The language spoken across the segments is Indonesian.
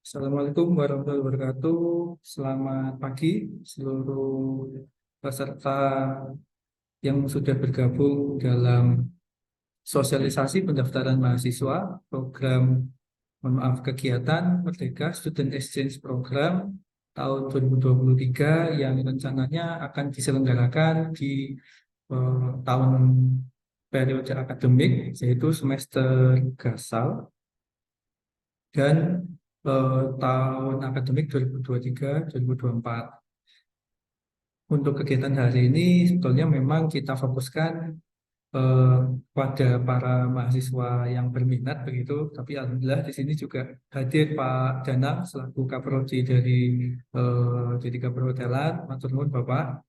Assalamualaikum warahmatullahi wabarakatuh. Selamat pagi seluruh peserta yang sudah bergabung dalam sosialisasi pendaftaran mahasiswa program, mohon maaf, kegiatan Merdeka Student Exchange Program tahun 2023 yang rencananya akan diselenggarakan di tahun periode akademik, yaitu semester gasal dan tahun akademik 2023-2024. Untuk kegiatan hari ini sebetulnya memang kita fokuskan eh, pada para mahasiswa yang berminat begitu, tapi alhamdulillah di sini juga hadir Pak Danang selaku Kaprodi dari Kaperhotelan, matur nuwun Bapak.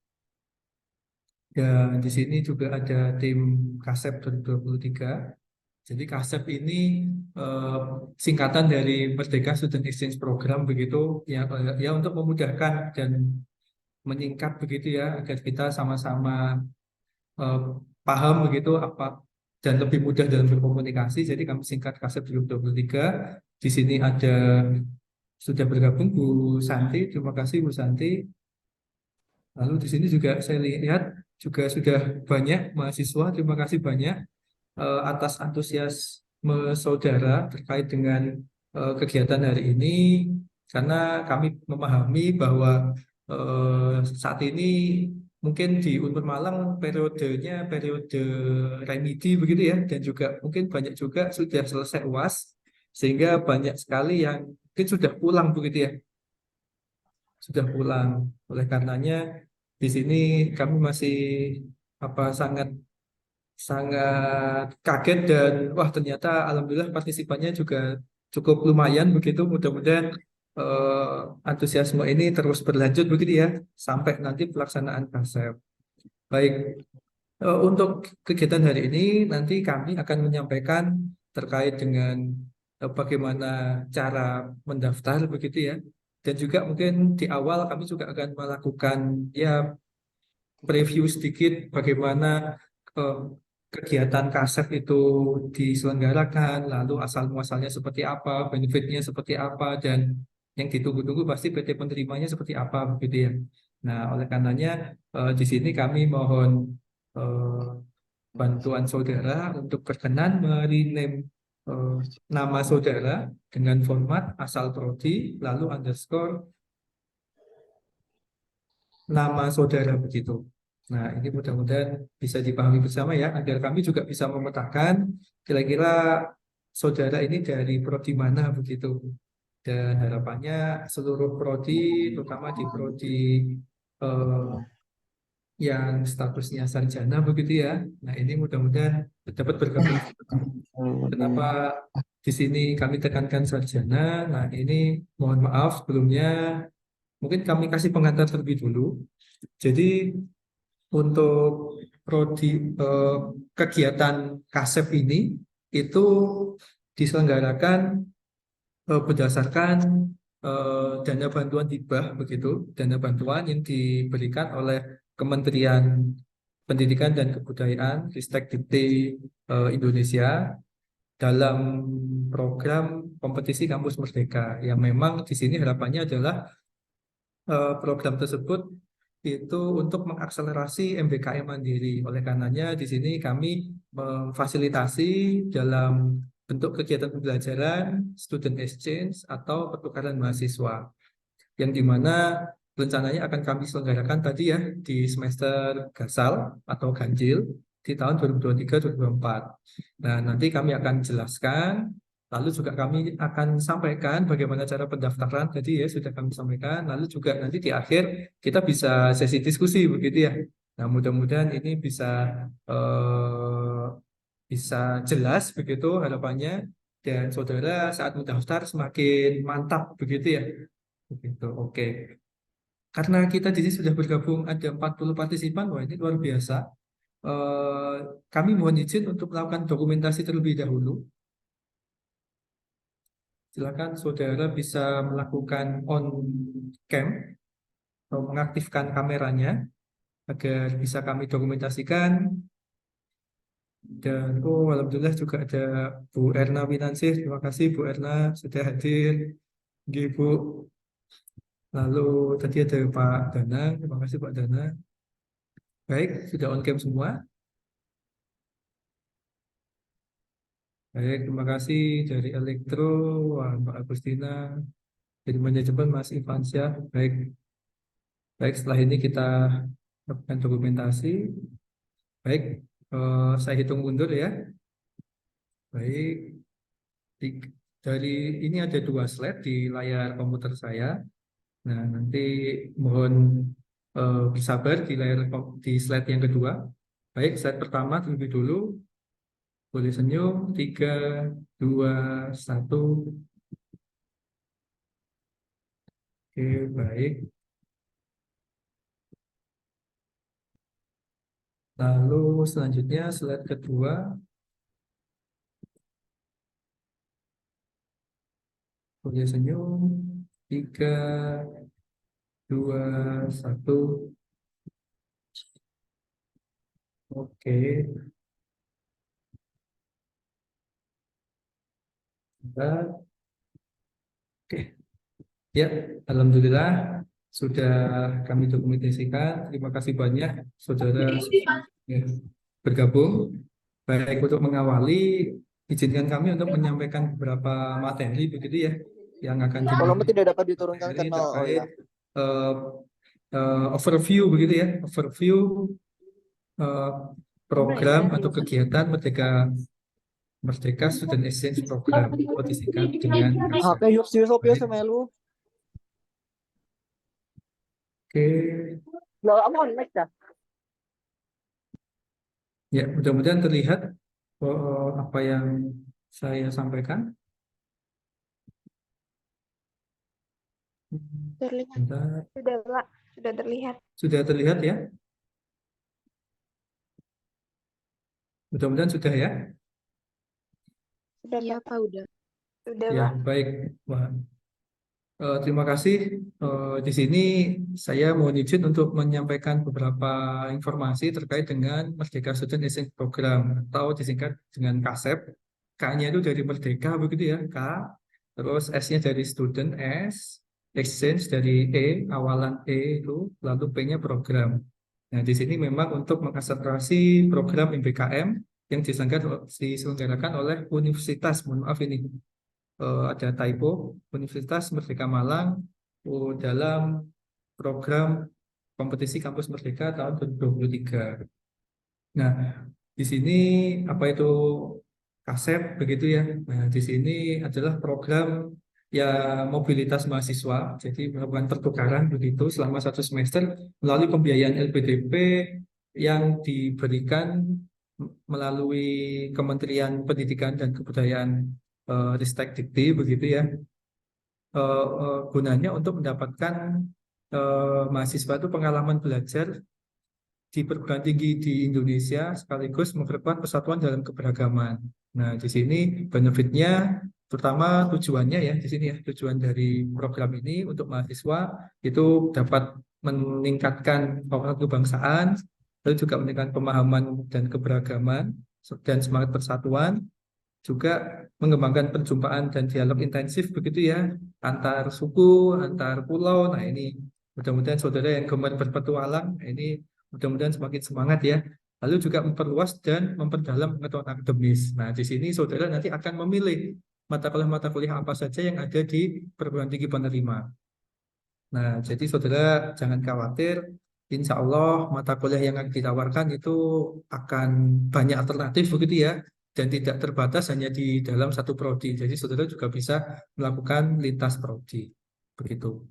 Dan di sini juga ada tim Kasep 2023. Jadi KASEP ini eh, singkatan dari Merdeka Student Exchange Program begitu ya, ya untuk memudahkan dan menyingkat begitu ya agar kita sama-sama eh, paham begitu apa dan lebih mudah dalam berkomunikasi. Jadi kami singkat KASEP 2023. Di sini ada sudah bergabung Bu Santi. Terima kasih Bu Santi. Lalu di sini juga saya lihat juga sudah banyak mahasiswa. Terima kasih banyak atas antusiasme saudara terkait dengan kegiatan hari ini, karena kami memahami bahwa saat ini mungkin di Unpur Malang periodenya periode remedi begitu ya, dan juga mungkin banyak juga sudah selesai UAS, sehingga banyak sekali yang mungkin sudah pulang begitu ya, sudah pulang. Oleh karenanya di sini kami masih sangat sangat kaget dan wah ternyata alhamdulillah partisipannya juga cukup lumayan begitu. Mudah-mudahan antusiasme ini terus berlanjut begitu ya sampai nanti pelaksanaan KASEP. Baik, untuk kegiatan hari ini nanti kami akan menyampaikan terkait dengan bagaimana cara mendaftar begitu ya. Dan juga mungkin di awal kami juga akan melakukan ya preview sedikit bagaimana eh, kegiatan KASEP itu diselenggarakan, lalu asal muasalnya seperti apa, benefitnya seperti apa, dan yang ditunggu-tunggu pasti PT penerimanya seperti apa, begitu ya. Nah, oleh karenanya di sini kami mohon eh, bantuan saudara untuk berkenan merename eh, nama saudara dengan format asal prodi, lalu underscore nama saudara begitu. Nah, ini mudah-mudahan bisa dipahami bersama ya, agar kami juga bisa memetakan kira-kira saudara ini dari prodi mana begitu. Dan harapannya seluruh prodi, terutama di prodi eh, yang statusnya sarjana begitu ya. Nah, ini mudah-mudahan dapat bergabung. Kenapa di sini kami tekankan sarjana? Nah, ini mohon maaf sebelumnya, mungkin kami kasih pengantar terlebih dulu. Jadi untuk prodi eh, kegiatan KASEP ini itu diselenggarakan berdasarkan dana bantuan hibah begitu, dana bantuan yang diberikan oleh Kementerian Pendidikan dan Kebudayaan Ristek Dikti Indonesia dalam program kompetisi kampus merdeka, yang memang di sini harapannya adalah program tersebut itu untuk mengakselerasi MBKM mandiri. Oleh karenanya di sini kami memfasilitasi dalam bentuk kegiatan pembelajaran, student exchange atau pertukaran mahasiswa, yang dimana rencananya akan kami selenggarakan tadi ya di semester gasal atau ganjil di tahun 2023-2024. Nah, nanti kami akan jelaskan, lalu juga kami akan sampaikan bagaimana cara pendaftaran tadi ya sudah kami sampaikan, lalu juga nanti di akhir kita bisa sesi diskusi begitu ya. Nah, mudah-mudahan ini eh, bisa jelas begitu harapannya, dan saudara saat mendaftar semakin mantap begitu ya. Begitu. Oke. Karena kita di sini sudah bergabung ada 40 partisipan, wah ini luar biasa. Eh, Kami mohon izin untuk melakukan dokumentasi terlebih dahulu. Silakan saudara bisa melakukan on cam atau mengaktifkan kameranya agar bisa kami dokumentasikan Dan alhamdulillah juga ada Bu Erna Winansih. Terima kasih Bu Erna sudah hadir. Nggih, Bu. Lalu tadi ada Pak Dana. Terima kasih Pak Dana. Baik, sudah on cam semua. Baik, terima kasih dari Elektro, wah, Mbak Agustina, dari manajemen Mas Ivansyah. Baik, baik setelah ini kita lakukan dokumentasi. Baik, saya hitung mundur ya. Baik, Di- dari ini ada dua slide di layar komputer saya. Nah, nanti mohon bersabar di di slide yang kedua. Baik, slide pertama terlebih dulu. Boleh senyum. Tiga, dua, satu. Oke, baik. Lalu selanjutnya slide kedua. Boleh senyum. Tiga, dua, satu. Oke. Bentar. Oke. Ya, alhamdulillah sudah kami dokumentasikan. Terima kasih banyak saudara ya, bergabung. Baik untuk mengawali, izinkan kami untuk menyampaikan beberapa materi begitu ya yang akan Volume tidak dapat diturunkan materi ke nol. Oh terkait ya. eh, overview begitu ya, overview eh, program atau kegiatan Merdeka Merdeka Student Exchange Program atau disingkat dengan HP KASEP. yuk sih sopir Baik, sama lu. oke. Lah, kamu on mic dah. Ya, mudah-mudahan terlihat apa yang saya sampaikan. Terlihat. Bentar. Sudah, Pak. Sudah terlihat. Sudah terlihat ya? Mudah-mudahan sudah ya. Sudah, Iya, Pak. Pak, udah. Sudah, Ya, Pak. baik. Wah, terima kasih. Di sini saya mohon izin untuk menyampaikan beberapa informasi terkait dengan Merdeka Student Exchange Program atau disingkat dengan KASEP. K-nya itu dari Merdeka begitu ya, K. Terus S-nya dari Student S, Exchange dari E, awalan E itu, lalu P-nya program. Nah, di sini memang untuk mengakselerasi program MBKM yang diselenggarakan oleh universitas, mohon maaf ini ada typo, Universitas Merdeka Malang dalam program kompetisi kampus Merdeka tahun 2023. Nah, di sini apa itu KASEP begitu ya. Nah, di sini adalah program ya mobilitas mahasiswa, jadi melakukan pertukaran begitu selama satu semester melalui pembiayaan LPDP yang diberikan melalui Kementerian Pendidikan dan Kebudayaan Ristek Dikti begitu ya. Gunanya untuk mendapatkan mahasiswa itu pengalaman belajar di perguruan tinggi di Indonesia sekaligus memperkuat persatuan dalam keberagaman. Nah, di sini benefitnya terutama tujuannya ya di sini ya tujuan dari program ini untuk mahasiswa itu dapat meningkatkan wawasan kebangsaan, lalu juga meningkatkan pemahaman dan keberagaman dan semangat persatuan, juga mengembangkan perjumpaan dan dialog intensif begitu ya antar suku, antar pulau. Nah, ini mudah-mudahan saudara yang gemar berpetualang, nah, ini mudah-mudahan semakin semangat ya. Lalu juga memperluas dan memperdalam pengetahuan akademis. Nah, di sini saudara nanti akan memilih mata kuliah apa saja yang ada di perguruan tinggi penerima. Nah, jadi saudara jangan khawatir, insya Allah mata kuliah yang akan ditawarkan itu akan banyak alternatif begitu ya, dan tidak terbatas hanya di dalam satu prodi. Jadi saudara juga bisa melakukan lintas prodi, begitu.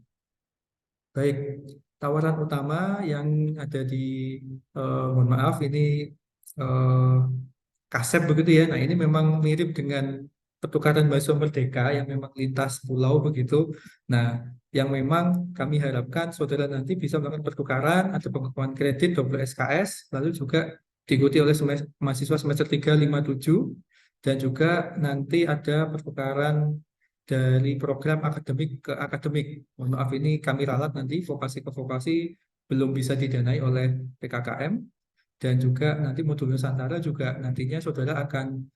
Baik, tawaran utama yang ada di, mohon maaf ini eh, KASEP begitu ya. Nah, ini memang mirip dengan pertukaran mahasiswa merdeka yang memang lintas pulau begitu. Nah, yang memang kami harapkan saudara nanti bisa melakukan pertukaran atau pengakuan kredit double SKS, lalu juga diikuti oleh mahasiswa semester 3, 5, 7, dan juga nanti ada pertukaran dari program akademik ke akademik. Mohon maaf ini kami ralat nanti vokasi ke vokasi belum bisa didanai oleh PKKM. dan juga nanti modul Nusantara juga nantinya saudara akan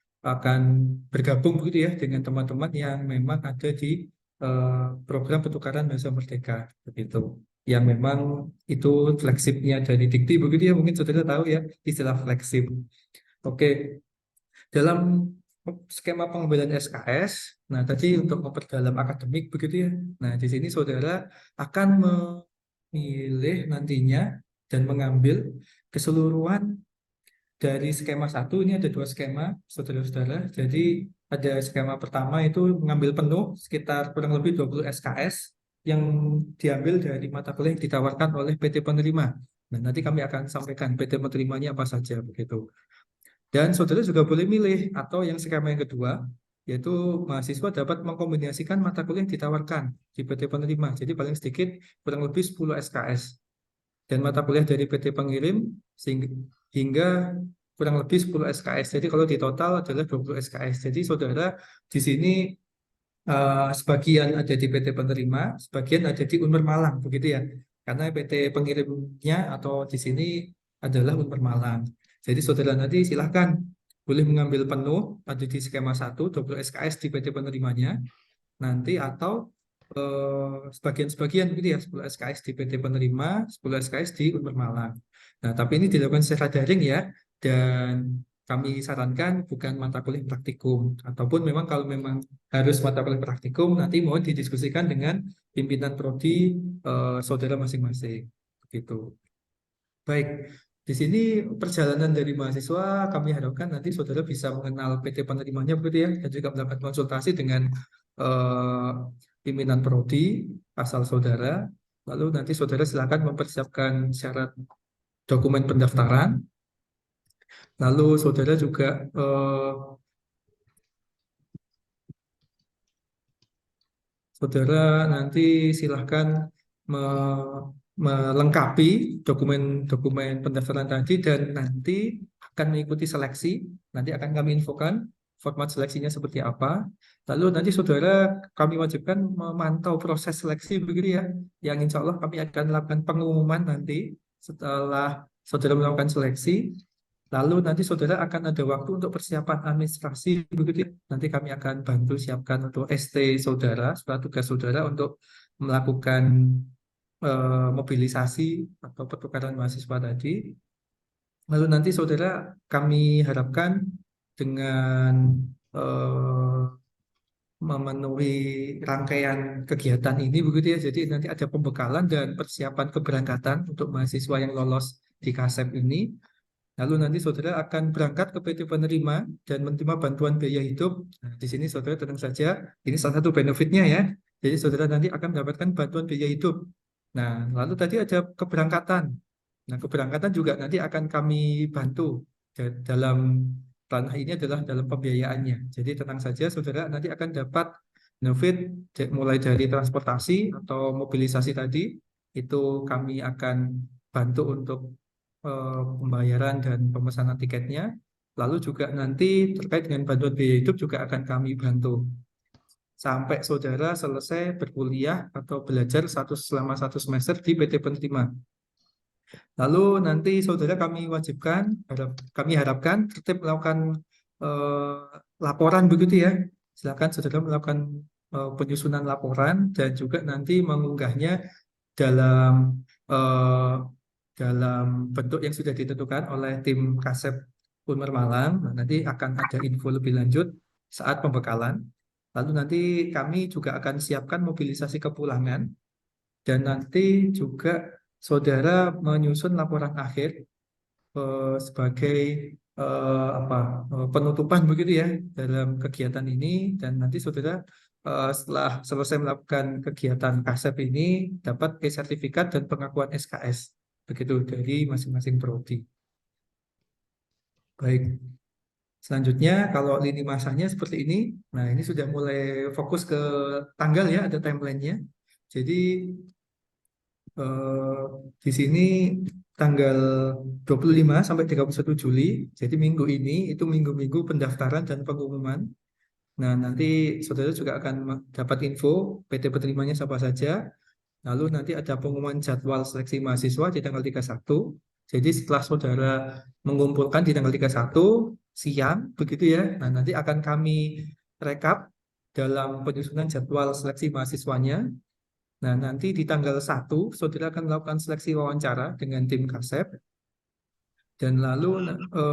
bergabung begitu ya dengan teman-teman yang memang ada di program pertukaran bahasa Merdeka begitu. Yang memang itu flagshipnya dari Dikti begitu ya, mungkin saudara tahu ya istilah flagship. Oke, dalam skema pengambilan SKS, nah tadi untuk memperdalam akademik begitu ya. Nah di sini saudara akan memilih nantinya dan mengambil keseluruhan dari skema satu. Ini ada dua skema, saudara-saudara. Jadi ada skema pertama itu mengambil penuh sekitar kurang lebih 20 SKS yang diambil dari mata kuliah yang ditawarkan oleh PT penerima. Nah, nanti kami akan sampaikan PT penerimanya apa saja begitu. Dan saudara juga boleh milih atau yang skema yang kedua, yaitu mahasiswa dapat mengkombinasikan mata kuliah yang ditawarkan di PT penerima. Jadi paling sedikit kurang lebih 10 SKS. Dan mata kuliah dari PT pengirim hingga kurang lebih 10 SKS. Jadi kalau di total adalah 20 SKS. Jadi saudara di sini sebagian ada di PT penerima, sebagian ada di Unmer Malang, begitu ya. Karena PT pengirimnya atau di sini adalah Unmer Malang. Jadi saudara nanti silahkan boleh mengambil penuh ada di skema 1, 20 SKS di PT penerimanya nanti, atau sebagian-sebagian gitu ya, 10 SKS di PT penerima, 10 SKS di Unmer Malang. Nah, tapi ini dilakukan secara daring ya, dan kami sarankan bukan mata kuliah praktikum, ataupun memang kalau memang harus mata kuliah praktikum, nanti mohon didiskusikan dengan pimpinan prodi saudara masing-masing. Begitu. Baik, di sini perjalanan dari mahasiswa kami harapkan nanti saudara bisa mengenal PT penerimanya begitu ya, dan juga melakukan konsultasi dengan eh, pimpinan prodi asal saudara. Lalu nanti saudara silakan mempersiapkan syarat dokumen pendaftaran. Lalu saudara juga saudara nanti silahkan melengkapi dokumen-dokumen pendaftaran tadi, dan nanti akan mengikuti seleksi. Nanti akan kami infokan format seleksinya seperti apa. Lalu nanti saudara kami wajibkan memantau proses seleksi begitu ya. Yang insya Allah kami akan melakukan pengumuman nanti setelah saudara melakukan seleksi. Lalu nanti saudara akan ada waktu untuk persiapan administrasi begitu ya. Nanti kami akan bantu siapkan untuk ST saudara, surat tugas saudara untuk melakukan mobilisasi atau pertukaran mahasiswa tadi. Lalu nanti saudara kami harapkan dengan eh, memenuhi rangkaian kegiatan ini begitu ya. Jadi nanti ada pembekalan dan persiapan keberangkatan untuk mahasiswa yang lolos di KASEP ini. Lalu nanti saudara akan berangkat ke PT penerima dan menerima bantuan biaya hidup. Nah, di sini saudara tenang saja, ini salah satu benefitnya ya. Jadi saudara nanti akan mendapatkan bantuan biaya hidup. Nah, lalu tadi ada keberangkatan. Nah, keberangkatan juga nanti akan kami bantu dalam ranah ini adalah dalam pembiayaannya. Jadi tenang saja, saudara nanti akan dapat benefit mulai dari transportasi atau mobilisasi tadi. Itu kami akan bantu untuk pembayaran dan pemesanan tiketnya. Lalu juga nanti terkait dengan bantuan biaya hidup juga akan kami bantu sampai saudara selesai berkuliah atau belajar selama 1 semester di PT penerima. Lalu nanti saudara kami wajibkan, kami harapkan tertib melakukan eh, laporan begitu ya. Silakan saudara melakukan penyusunan laporan dan juga nanti mengunggahnya dalam eh, dalam bentuk yang sudah ditentukan oleh tim KASEP Unmer Malang. Nah, nanti akan ada info lebih lanjut saat pembekalan. Lalu nanti kami juga akan siapkan mobilisasi kepulangan, dan nanti juga saudara menyusun laporan akhir sebagai penutupan begitu ya dalam kegiatan ini. Dan nanti saudara setelah selesai melakukan kegiatan KASEP ini dapat sertifikat dan pengakuan SKS begitu dari masing-masing prodi. Baik. Selanjutnya kalau lini masanya seperti ini. Nah, ini sudah mulai fokus ke tanggal ya, ada timelinenya. Jadi eh, di sini tanggal 25 sampai 31 Juli. Jadi minggu ini itu minggu-minggu pendaftaran dan pengumuman. Nah, nanti saudara juga akan dapat info PT penerimanya siapa saja. Lalu nanti ada pengumuman jadwal seleksi mahasiswa di tanggal 31. Jadi setelah saudara mengumpulkan di tanggal 31 siang, begitu ya, nah nanti akan kami rekap dalam penyusunan jadwal seleksi mahasiswanya. Nah, nanti di tanggal 1, saudara akan melakukan seleksi wawancara dengan tim KASEP. Dan lalu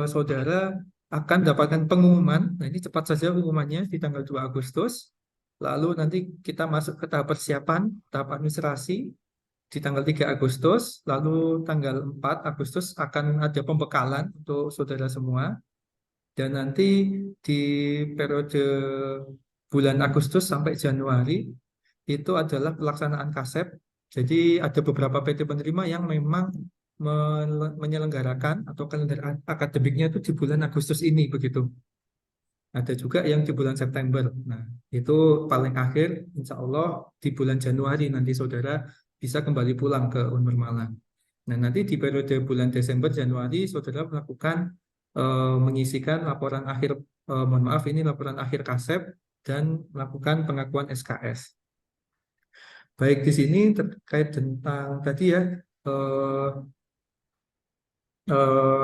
saudara akan mendapatkan pengumuman. Nah, ini cepat saja pengumumannya di tanggal 2 Agustus. Lalu nanti kita masuk ke tahap persiapan, tahap administrasi di tanggal 3 Agustus. Lalu tanggal 4 Agustus akan ada pembekalan untuk saudara semua. Dan nanti di periode bulan Agustus sampai Januari itu adalah pelaksanaan KASEP. Jadi ada beberapa PT penerima yang memang menyelenggarakan atau kalender akademiknya itu di bulan Agustus ini begitu. Ada juga yang di bulan September. Nah, itu paling akhir insya Allah di bulan Januari nanti saudara bisa kembali pulang ke Unmul Malang. Nah, nanti di periode bulan Desember Januari saudara melakukan mengisikan laporan akhir mohon maaf ini laporan akhir KASEP dan melakukan pengakuan SKS. Baik, di sini terkait tentang tadi ya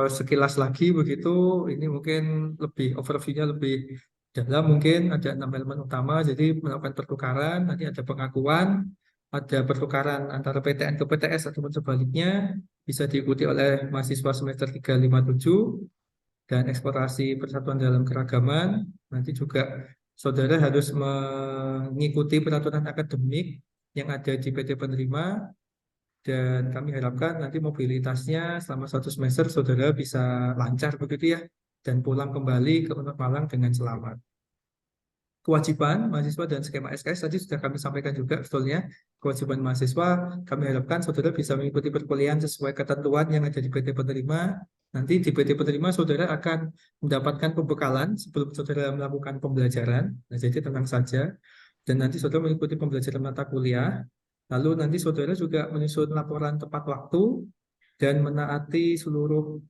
sekilas lagi begitu, ini mungkin lebih overview-nya lebih dalam, mungkin ada 6 elemen utama. Jadi melakukan pertukaran, nanti ada pengakuan, ada pertukaran antara PTN ke PTS ataupun sebaliknya, bisa diikuti oleh mahasiswa semester 357 dan eksplorasi persatuan dalam keragaman. Nanti juga saudara harus mengikuti peraturan akademik yang ada di PT penerima. Dan kami harapkan nanti mobilitasnya selama 1 semester saudara bisa lancar begitu ya, dan pulang kembali ke Unmul Malang dengan selamat. Kewajiban mahasiswa dan skema SKS tadi sudah kami sampaikan juga sebetulnya. Kewajiban mahasiswa kami harapkan saudara bisa mengikuti perkuliahan sesuai ketentuan yang ada di PT penerima. Nanti di PT penerima saudara akan mendapatkan pembekalan sebelum saudara melakukan pembelajaran. Nah, jadi tenang saja. Dan nanti saudara mengikuti pembelajaran mata kuliah. Lalu nanti saudara juga menyusun laporan tepat waktu dan menaati seluruh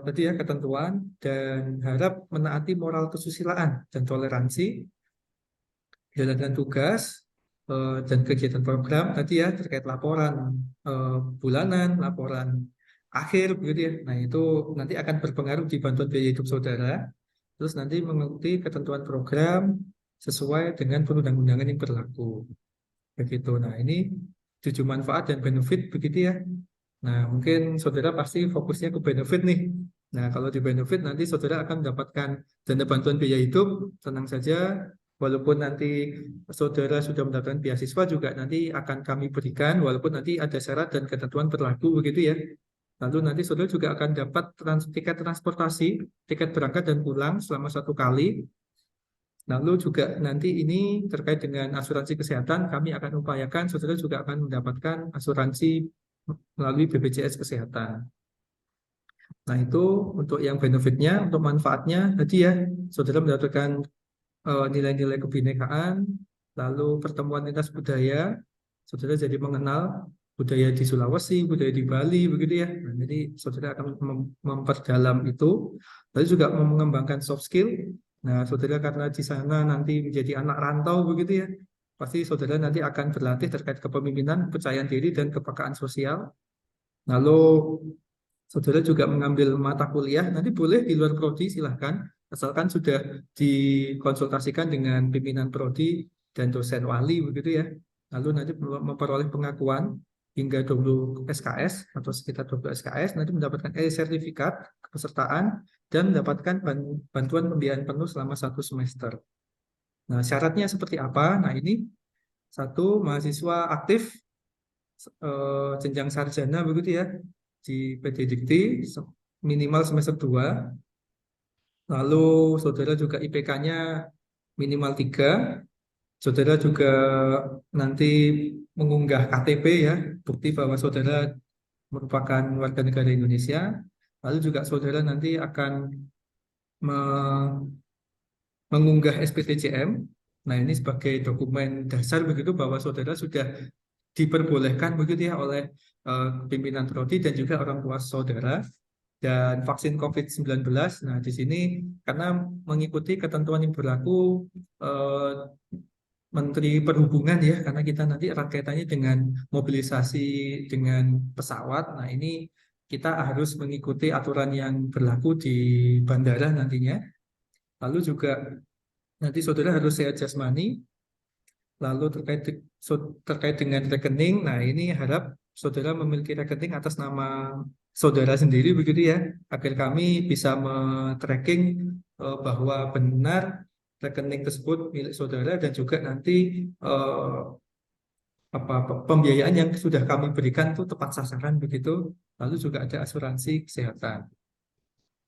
tadi ya ketentuan, dan harap menaati moral kesusilaan dan toleransi, jalankan tugas dan kegiatan program tadi ya terkait laporan bulanan, laporan akhir begitu ya. Nah, itu nanti akan berpengaruh di bantuan biaya hidup saudara. Terus nanti mengikuti ketentuan program sesuai dengan perundang-undangan yang berlaku. Begitu. Nah, ini 7 manfaat dan benefit begitu ya. Nah, mungkin saudara pasti fokusnya ke benefit nih. Nah, kalau di benefit nanti saudara akan mendapatkan dana bantuan biaya hidup, tenang saja. Walaupun nanti saudara sudah mendapatkan beasiswa juga nanti akan kami berikan, walaupun nanti ada syarat dan ketentuan berlaku begitu ya. Lalu nanti saudara juga akan dapat tiket transportasi, tiket berangkat dan pulang selama 1 kali. Lalu juga nanti ini terkait dengan asuransi kesehatan, kami akan upayakan saudara juga akan mendapatkan asuransi melalui BPJS Kesehatan. Nah, itu untuk yang benefitnya, untuk manfaatnya tadi ya, saudara mendapatkan nilai-nilai kebinekaan, lalu pertemuan lintas budaya, saudara jadi mengenal budaya di Sulawesi, budaya di Bali, begitu ya. Nah, jadi saudara akan memperdalam itu, lalu juga mengembangkan soft skill. Nah, saudara karena di sana nanti menjadi anak rantau begitu ya, pasti saudara nanti akan berlatih terkait kepemimpinan, kepercayaan diri, dan kepekaan sosial. Lalu saudara juga mengambil mata kuliah, nanti boleh di luar prodi silahkan, asalkan sudah dikonsultasikan dengan pimpinan prodi dan dosen wali begitu ya. Lalu nanti memperoleh pengakuan hingga 20 SKS atau sekitar 20 SKS, nanti mendapatkan sertifikat kepesertaan dan mendapatkan bantuan pembiayaan penuh selama 1 semester. Nah, syaratnya seperti apa? Nah, ini 1, mahasiswa aktif jenjang sarjana begitu ya di PT Dikti minimal semester 2. Lalu saudara juga IPK-nya minimal 3. Saudara juga nanti mengunggah KTP ya, bukti bahwa saudara merupakan warga negara Indonesia. Lalu juga saudara nanti akan mengunggah SPTJM. Nah, ini sebagai dokumen dasar begitu bahwa saudara sudah diperbolehkan begitu ya oleh pimpinan prodi dan juga orang tua saudara, dan vaksin COVID-19. Nah, di sini karena mengikuti ketentuan yang berlaku Menteri Perhubungan ya, karena kita nanti erat kaitannya dengan mobilisasi dengan pesawat. Nah, ini kita harus mengikuti aturan yang berlaku di bandara nantinya. Lalu juga nanti saudara harus sehat jasmani. Lalu terkait dengan rekening, nah ini harap saudara memiliki rekening atas nama saudara sendiri begitu ya, agar kami bisa men-tracking bahwa benar rekening tersebut milik saudara dan juga nanti pembiayaan yang sudah kami berikan itu tepat sasaran begitu. Lalu juga ada asuransi kesehatan.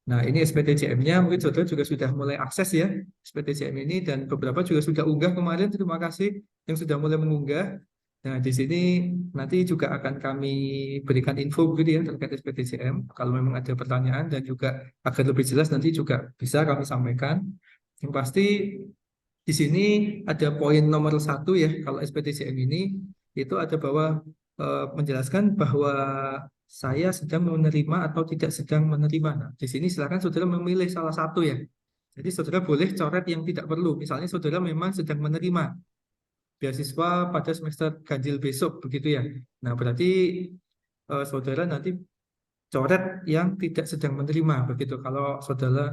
Nah, ini SPTJM-nya mungkin saudara juga sudah mulai akses ya SPTJM ini, dan beberapa juga sudah unggah kemarin. Terima kasih yang sudah mulai mengunggah. Nah, di sini nanti juga akan kami berikan info gitu ya terkait SPTJM. Kalau memang ada pertanyaan dan juga agar lebih jelas nanti juga bisa kami sampaikan. Yang pasti di sini ada poin nomor 1 ya, kalau SPTJM ini itu ada bahwa menjelaskan bahwa saya sedang menerima atau tidak sedang menerima. Nah, di sini silakan saudara memilih salah satu ya. Jadi saudara boleh coret yang tidak perlu. Misalnya saudara memang sedang menerima beasiswa pada semester ganjil besok begitu ya. Nah, berarti saudara nanti coret yang tidak sedang menerima begitu. Kalau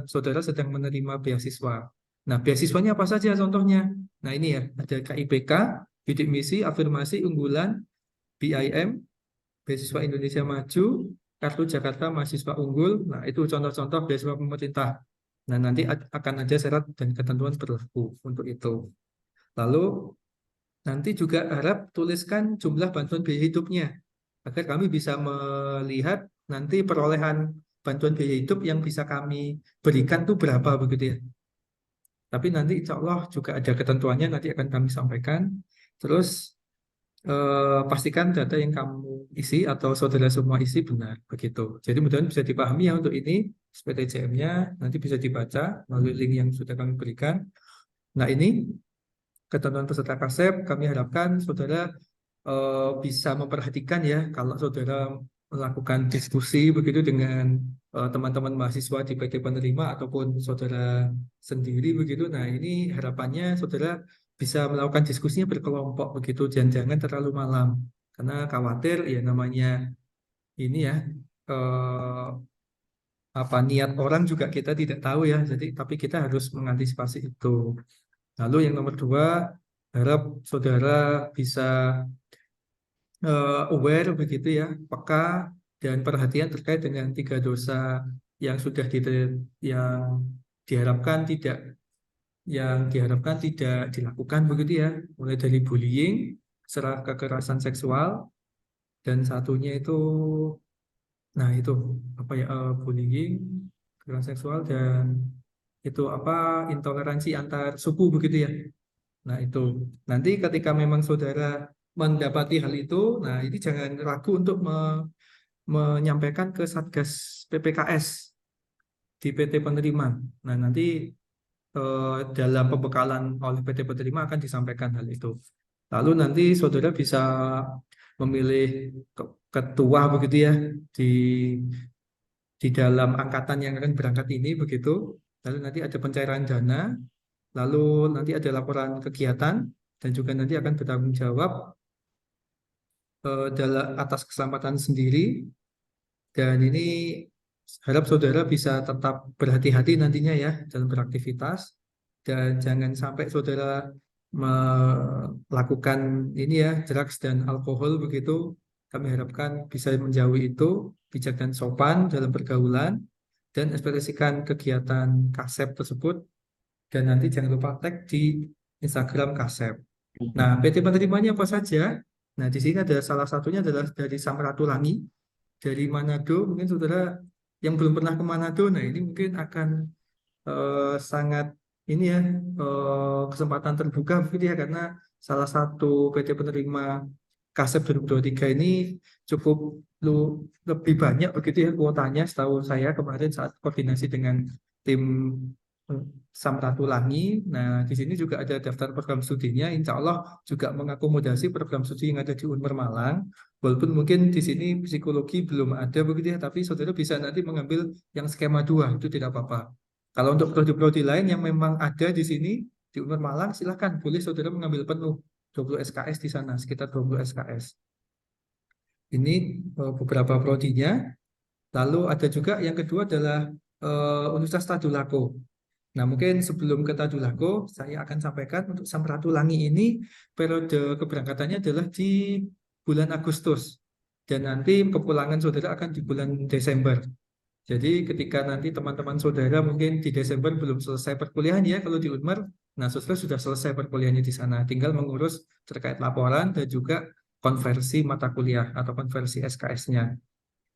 saudara sedang menerima beasiswa. Nah, beasiswanya apa saja contohnya? Nah, ini ya, ada KIPK, bidik misi, afirmasi, unggulan, BIM, beasiswa Indonesia Maju, Kartu Jakarta Mahasiswa Unggul. Nah, itu contoh-contoh beasiswa pemerintah. Nah, nanti akan ada syarat dan ketentuan berlaku untuk itu. Lalu, nanti juga harap tuliskan jumlah bantuan biaya hidupnya, agar kami bisa melihat nanti perolehan bantuan biaya hidup yang bisa kami berikan itu berapa begitu ya. Tapi nanti insya Allah juga ada ketentuannya, nanti akan kami sampaikan. Terus pastikan data yang kamu isi atau saudara semua isi benar begitu. Jadi mudah-mudahan bisa dipahami ya untuk ini SPTJM-nya, nanti bisa dibaca melalui link yang sudah kami berikan. Nah, ini ketentuan peserta KASEP, kami harapkan saudara bisa memperhatikan ya kalau saudara melakukan diskusi begitu dengan teman-teman mahasiswa di PT penerima ataupun saudara sendiri begitu. Nah, ini harapannya saudara bisa melakukan diskusinya berkelompok begitu, jangan terlalu malam, karena khawatir ya namanya ini ya niat orang juga kita tidak tahu ya. Jadi tapi kita harus mengantisipasi itu. Lalu yang nomor 2, harap saudara bisa aware begitu ya, peka dan perhatian terkait dengan 3 dosa yang sudah yang diharapkan tidak dilakukan begitu ya, mulai dari bullying, kekerasan seksual, dan satunya itu, nah itu apa ya, bullying, kekerasan seksual, dan itu apa, intoleransi antar suku begitu ya. Nah, itu nanti ketika memang saudara mendapati hal itu, nah ini jangan ragu untuk menyampaikan ke Satgas PPKS di PT penerima. Nah, nanti dalam pembekalan oleh PT penerima akan disampaikan hal itu. Lalu nanti saudara bisa memilih ketua begitu ya di dalam angkatan yang akan berangkat ini begitu. Lalu nanti ada pencairan dana, lalu nanti ada laporan kegiatan, dan juga nanti akan bertanggung jawab dalam atas keselamatan sendiri. Dan ini harap saudara bisa tetap berhati-hati nantinya ya dalam beraktivitas, dan jangan sampai saudara melakukan ini ya, drugs dan alkohol begitu. Kami harapkan bisa menjauhi itu, bijak dan sopan dalam pergaulan, dan ekspresikan kegiatan KASEP tersebut, dan nanti jangan lupa tag di Instagram KASEP. Nah, PT penerimanya apa saja? Nah, di sini ada salah satunya adalah dari Samratulangi, dari Manado. Mungkin saudara yang belum pernah ke Manado, nah ini mungkin akan sangat ini ya, kesempatan terbuka begitu ya, karena salah satu PT penerima KASEP 2023 ini cukup lebih banyak begitu ya kuotanya, setahu saya kemarin saat koordinasi dengan tim Samratulangi. Nah, di sini juga ada daftar program studinya, insya Allah juga mengakomodasi program studi yang ada di Unmer Malang. Walaupun mungkin di sini psikologi belum ada begitu ya, tapi saudara bisa nanti mengambil yang skema 2, itu tidak apa-apa. Kalau untuk prodi-prodi lain yang memang ada di sini di Unmer Malang, silahkan boleh saudara mengambil penuh 20 SKS di sana, sekitar 20 SKS. Ini beberapa prodinya. Lalu ada juga yang kedua adalah Universitas Tadulako. Nah, mungkin sebelum ke Tadulako, saya akan sampaikan untuk Samratulangi ini periode keberangkatannya adalah di bulan Agustus. Dan nanti kepulangan saudara akan di bulan Desember. Jadi ketika nanti teman-teman saudara mungkin di Desember belum selesai perkuliahan ya kalau di Unmer, nah saudara sudah selesai perkuliahannya di sana, tinggal mengurus terkait laporan dan juga konversi mata kuliah atau konversi SKS-nya.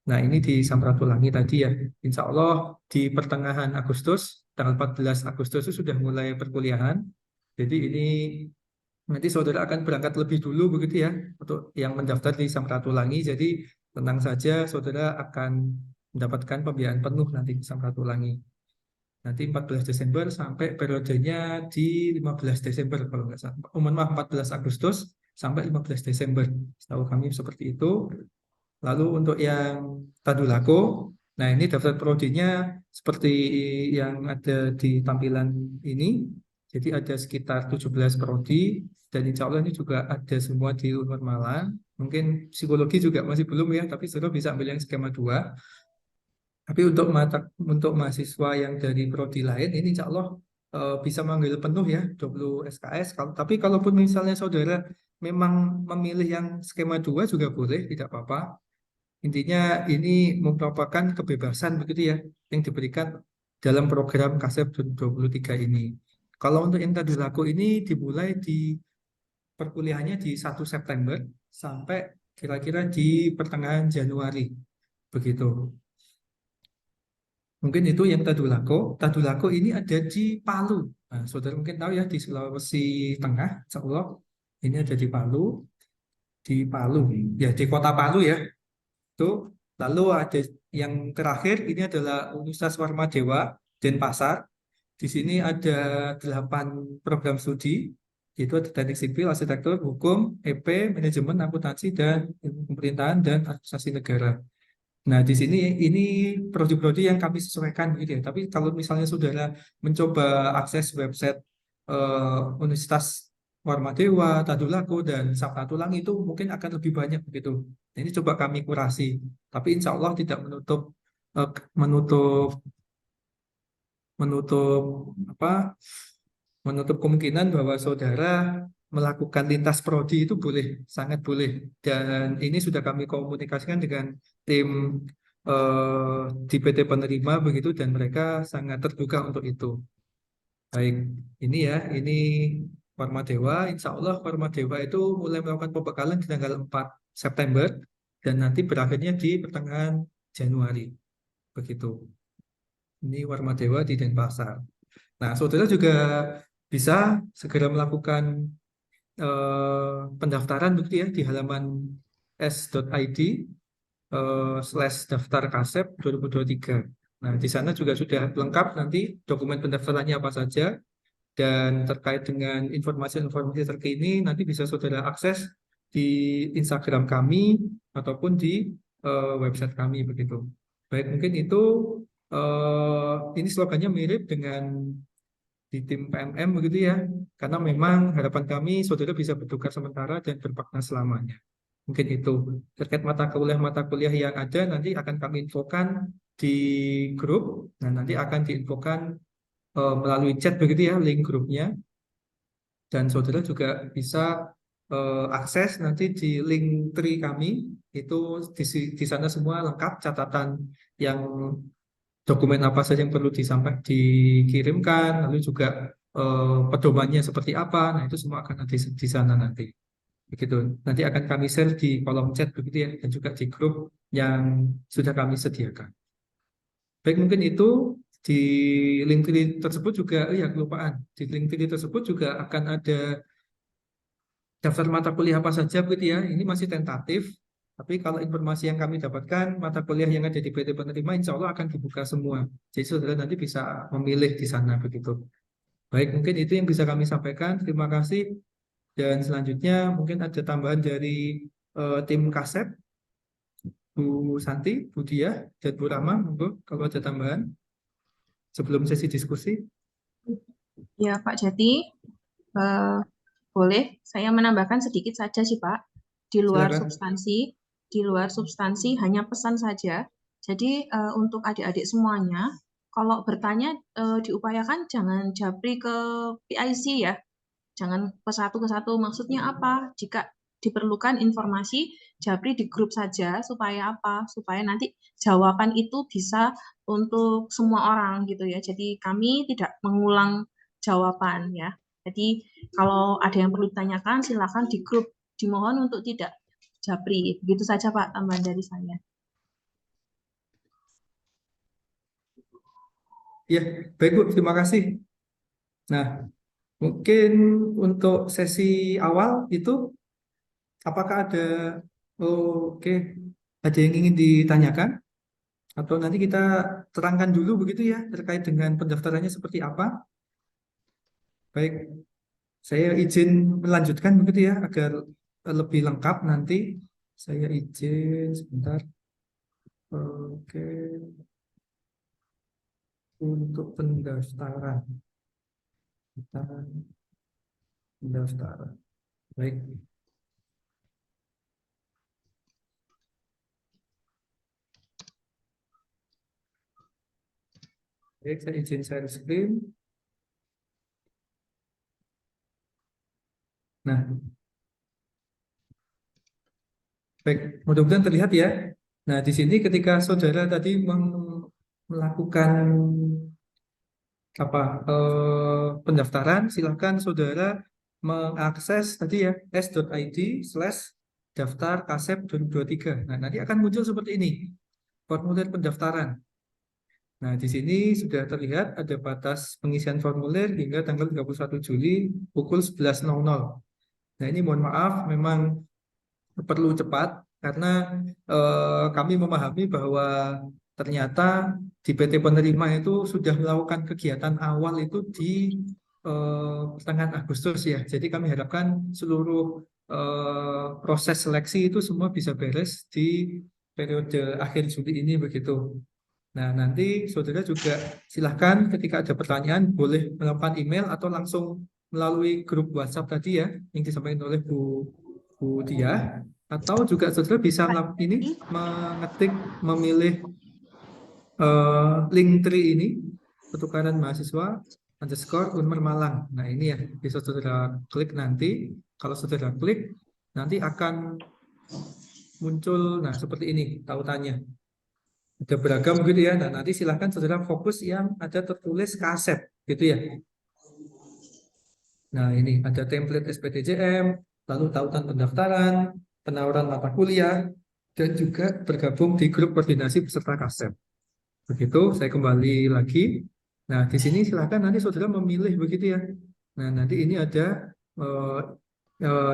Nah ini di Samratulangi tadi ya, insya Allah di pertengahan Agustus, tanggal 14 Agustus itu sudah mulai perkuliahan. Jadi ini nanti saudara akan berangkat lebih dulu begitu ya untuk yang mendaftar di Samratulangi. Jadi tenang saja saudara akan mendapatkan pembiayaan penuh nanti di Samratulangi. Nanti 14 Desember sampai periodenya di 15 Desember kalau nggak salah. Mohon maaf 14 Agustus sampai 15 Desember. Setahu kami seperti itu. Lalu untuk yang Tadulako, nah ini daftar prodinya seperti yang ada di tampilan ini. Jadi ada sekitar 17 prodi dan insya Allah ini juga ada semua di Unmul Malang. Mungkin psikologi juga masih belum ya, tapi sudah bisa ambil yang skema 2. Tapi untuk mahasiswa yang dari prodi lain ini insya Allah bisa mengambil penuh ya 20 SKS. Tapi kalaupun misalnya saudara memang memilih yang skema 2 juga boleh, tidak apa-apa. Intinya ini merupakan kebebasan begitu ya yang diberikan dalam program KASEP 2023 ini. Kalau untuk yang Tadulako ini dimulai di perkuliahannya di 1 September sampai kira-kira di pertengahan Januari. Begitu. Mungkin itu yang Tadulako. Tadulako ini ada di Palu. Nah, saudara mungkin tahu ya di Sulawesi Tengah, insya Allah. Ini ada di Palu. Di Palu. Ya, di kota Palu ya. Itu. Lalu ada yang terakhir ini adalah Universitas Warmadewa Denpasar. Di sini ada 8 program studi, yaitu ada teknik sipil, arsitektur, hukum, EP, manajemen, akuntansi, dan pemerintahan dan administrasi negara. Nah, di sini ini prodi-prodi yang kami sesuaikan gitu ya. Tapi kalau misalnya saudara mencoba akses website Universitas Warmadewa, Tadulako, dan Samratulangi itu mungkin akan lebih banyak begitu. Nah, ini coba kami kurasi. Tapi insya Allah tidak menutup eh, menutup menutup apa menutup kemungkinan bahwa saudara melakukan lintas prodi itu boleh, sangat boleh. Dan ini sudah kami komunikasikan dengan tim di PT penerima begitu dan mereka sangat terbuka untuk itu. Baik, ini ya, ini Warmadewa. Insya Allah Warmadewa itu mulai melakukan pembekalan di tanggal 4 September dan nanti berakhirnya di pertengahan Januari. Begitu. Ini Warmadewa di Denpasar. Nah, saudara juga bisa segera melakukan pendaftaran begitu ya di halaman s.id /daftar KASEP 2023. Nah, di sana juga sudah lengkap nanti dokumen pendaftarannya apa saja dan terkait dengan informasi-informasi terkini nanti bisa saudara akses di Instagram kami ataupun di website kami begitu. Baik, mungkin itu ini slogannya mirip dengan di tim PMM begitu ya, karena memang harapan kami saudara bisa bertukar sementara dan bermakna selamanya. Mungkin itu terkait mata kuliah yang ada nanti akan kami infokan di grup. Nah, nanti akan diinfokan melalui chat begitu ya link grupnya. Dan saudara juga bisa akses nanti di link tree kami itu di sana semua lengkap catatan yang dokumen apa saja yang perlu dikirimkan, lalu juga pedomannya seperti apa. Nah, itu semua akan ada di sana nanti. Begitu. Nanti akan kami share di kolom chat begitu ya dan juga di grup yang sudah kami sediakan. Baik, mungkin itu di link tree tersebut juga ya kelupaan. Di link tree tersebut juga akan ada daftar mata kuliah apa saja begitu ya. Ini masih tentatif. Tapi kalau informasi yang kami dapatkan, mata kuliah yang ada di PT penerima insya Allah akan dibuka semua. Jadi saudara nanti bisa memilih di sana begitu. Baik, mungkin itu yang bisa kami sampaikan. Terima kasih. Dan selanjutnya mungkin ada tambahan dari tim KASEP, Bu Santi, Bu Dia, dan Bu Rama. Monggo kalau ada tambahan sebelum sesi diskusi. Ya, Pak Jati, boleh saya menambahkan sedikit saja sih, Pak. Di luar Silakan. substansi hanya pesan saja. Jadi untuk adik-adik semuanya, kalau bertanya diupayakan jangan japri ke PIC ya. Jangan ke satu. Maksudnya apa? Jika diperlukan informasi, japri di grup saja supaya apa? Supaya nanti jawaban itu bisa untuk semua orang gitu ya. Jadi kami tidak mengulang jawaban ya. Jadi kalau ada yang perlu ditanyakan, silakan di grup. Dimohon untuk tidak japri. Begitu saja Pak tambahan dari saya. Ya, baik Bu, terima kasih. Nah, mungkin untuk sesi awal itu apakah oke, ada yang ingin ditanyakan? Atau nanti kita terangkan dulu begitu ya terkait dengan pendaftarannya seperti apa? Baik, saya izin melanjutkan begitu ya agar lebih lengkap nanti. Saya izin sebentar. Oke, untuk pendaftaran. Pendaftaran. Baik. Baik, saya izin share screen. Nah, baik, mudah-mudahan terlihat ya. Nah, di sini ketika saudara tadi melakukan pendaftaran, silakan saudara mengakses tadi ya s.id/daftar kasep 2023. Nah, nanti akan muncul seperti ini, formulir pendaftaran. Nah, di sini sudah terlihat ada batas pengisian formulir hingga tanggal 31 Juli pukul 11.00. Nah, ini mohon maaf, memang perlu cepat karena kami memahami bahwa ternyata di PT penerima itu sudah melakukan kegiatan awal itu di pertengahan Agustus ya. Jadi kami harapkan seluruh proses seleksi itu semua bisa beres di periode akhir Juli ini begitu. Nah, nanti saudara juga silahkan ketika ada pertanyaan boleh melakukan email atau langsung melalui grup WhatsApp tadi ya yang disampaikan oleh Bu Dia, atau juga saudara bisa memilih link tree ini pertukaran mahasiswa _Unmer Malang. Nah, ini ya bisa saudara klik nanti. Kalau saudara klik nanti akan muncul seperti ini tautannya. Ada beragam gitu ya. Nah, nanti silahkan saudara fokus yang ada tertulis KASEP gitu ya. Nah, ini ada template SPTJM, lalu tautan pendaftaran, penawaran mata kuliah, dan juga bergabung di grup koordinasi peserta KASEP. Begitu, saya kembali lagi. Nah, di sini silahkan nanti saudara memilih begitu ya. Nah, nanti ini ada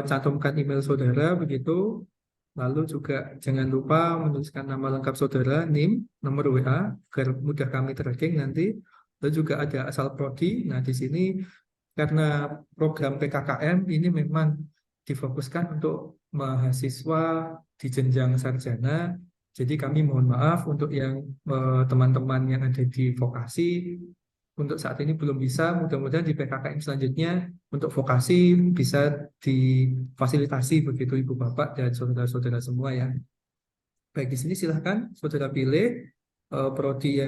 cantumkan email saudara begitu. Lalu juga jangan lupa menuliskan nama lengkap saudara, NIM, nomor WA, agar mudah kami tracking nanti. Lalu juga ada asal prodi. Nah, di sini karena program PKKM ini memang difokuskan untuk mahasiswa di jenjang sarjana. Jadi kami mohon maaf untuk yang teman-teman yang ada di vokasi untuk saat ini belum bisa. Mudah-mudahan di PKKM selanjutnya untuk vokasi bisa difasilitasi begitu Ibu Bapak dan saudara-saudara semua ya. Baik, di sini silahkan saudara pilih prodi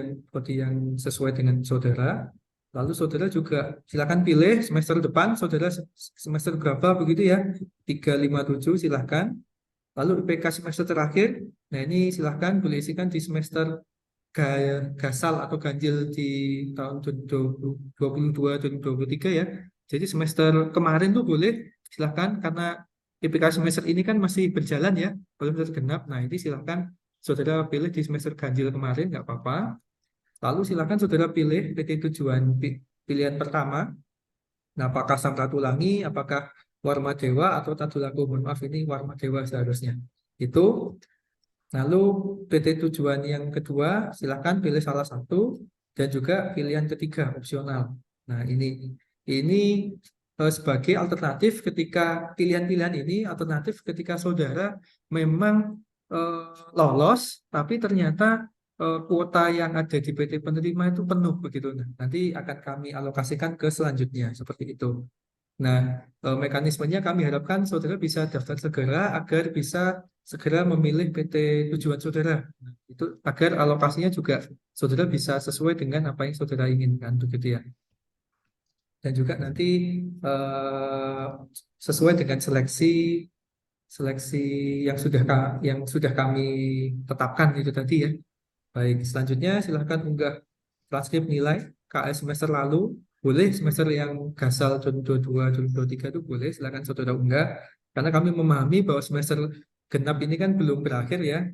yang sesuai dengan saudara. Lalu saudara juga silakan pilih semester depan, saudara semester berapa begitu ya, 357 silahkan. Lalu IPK semester terakhir, nah ini silahkan boleh isikan di semester gasal atau ganjil di tahun 2022-2023 ya. Jadi semester kemarin tuh boleh silahkan, karena IPK semester ini kan masih berjalan ya, belum tergenap. Nah ini silahkan saudara pilih di semester ganjil kemarin, nggak apa-apa. Lalu silakan saudara pilih PT tujuan pilihan pertama. Nah, apakah Samratulangi, apakah Warma Dewa atau Tadulako? Mohon maaf, ini Warma Dewa seharusnya. Itu. Lalu PT tujuan yang kedua, silakan pilih salah satu dan juga pilihan ketiga opsional. Nah, ini sebagai alternatif ketika pilihan-pilihan ini alternatif ketika saudara memang lolos tapi ternyata kuota yang ada di PT penerima itu penuh begitu. Nah, nanti akan kami alokasikan ke selanjutnya seperti itu. Nah, mekanismenya kami harapkan saudara bisa daftar segera agar bisa segera memilih PT tujuan saudara. Nah, Itu agar alokasinya juga saudara bisa sesuai dengan apa yang saudara inginkan, begitu ya. Dan juga nanti sesuai dengan seleksi seleksi yang sudah kami tetapkan itu tadi ya. Baik, selanjutnya silahkan unggah transkrip nilai KS semester lalu. Boleh semester yang gasal 2022, 2023 itu boleh, silahkan saudara unggah. Karena kami memahami bahwa semester genap ini kan belum berakhir ya.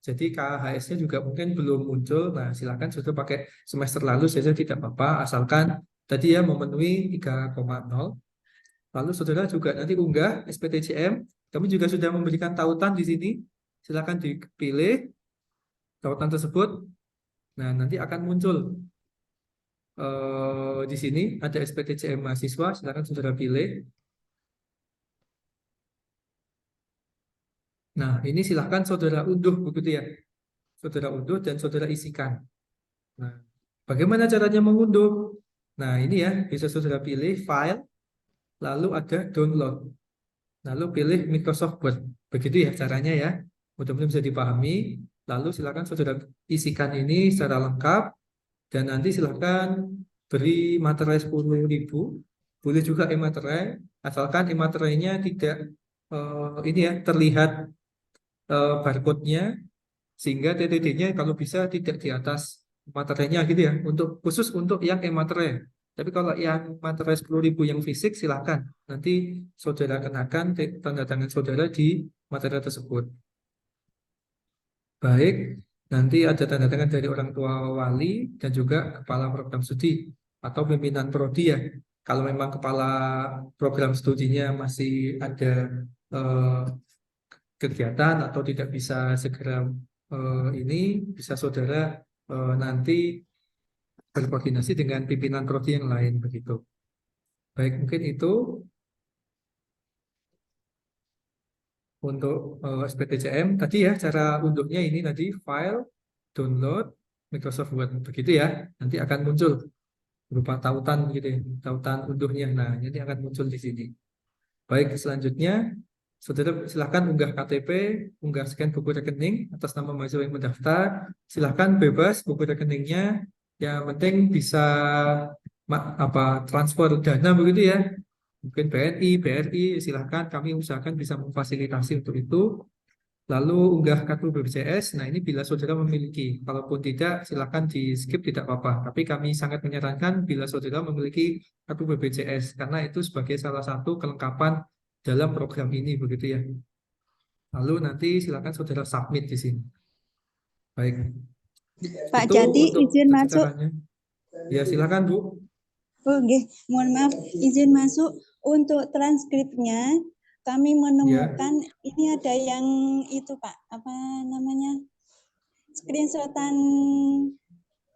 Jadi KHS-nya juga mungkin belum muncul. Nah, silahkan saudara pakai semester lalu saja tidak apa-apa, asalkan tadi ya memenuhi 3,0. Lalu saudara juga nanti unggah SPTJM. Kami juga sudah memberikan tautan di sini. Silakan dipilih tautan tersebut. Nah, nanti akan muncul di sini ada SPTJM mahasiswa. Silakan saudara pilih. Nah, ini silakan saudara unduh begitu ya. Saudara unduh dan saudara isikan. Nah, bagaimana caranya mengunduh? Nah, ini ya bisa saudara pilih file, lalu ada download. Lalu pilih Microsoft Word. Begitu ya caranya ya. Mudah-mudahan bisa dipahami. Lalu silakan saudara isikan ini secara lengkap. Dan nanti silakan beri materai 10.000. Boleh juga e-materai. Asalkan e-materainya tidak ini ya terlihat barcode-nya. Sehingga TTD-nya kalau bisa tidak di atas materainya gitu ya. Khusus untuk yang e-materai. Tapi kalau yang materai 10.000 yang fisik silakan. Nanti saudara kenakan tanda tangan saudara di materai tersebut. Baik, nanti ada tanda tangan dari orang tua wali dan juga kepala program studi atau pimpinan prodi ya. Kalau memang kepala program studinya masih ada kegiatan atau tidak bisa segera ini, bisa saudara nanti berkoordinasi dengan pimpinan prodi yang lain begitu. Baik, mungkin itu untuk SPTJM. Tadi ya cara unduhnya ini tadi file, download, Microsoft Word. Begitu ya. Nanti akan muncul berupa tautan gitu ya, tautan unduhnya. Nah, ini akan muncul di sini. Baik, selanjutnya saudara silahkan unggah KTP, unggah scan buku rekening atas nama mahasiswa yang mendaftar. Silahkan bebas buku rekeningnya. Yang penting bisa transfer dana begitu ya. Mungkin BNI, BRI, silahkan kami usahakan bisa memfasilitasi untuk itu. Lalu unggah kartu BPJS. Nah ini bila saudara memiliki. Kalaupun tidak, silahkan di skip tidak apa-apa. Tapi kami sangat menyarankan bila saudara memiliki kartu BPJS. Karena itu sebagai salah satu kelengkapan dalam program ini begitu ya. Lalu nanti silakan saudara submit di sini. Baik. Pak Itu Jati untuk izin masuk. caranya. Ya silakan Bu. Oh, mohon maaf, izin masuk. Untuk transkripnya kami menemukan ini ada yang itu Pak, apa namanya? Screenshotan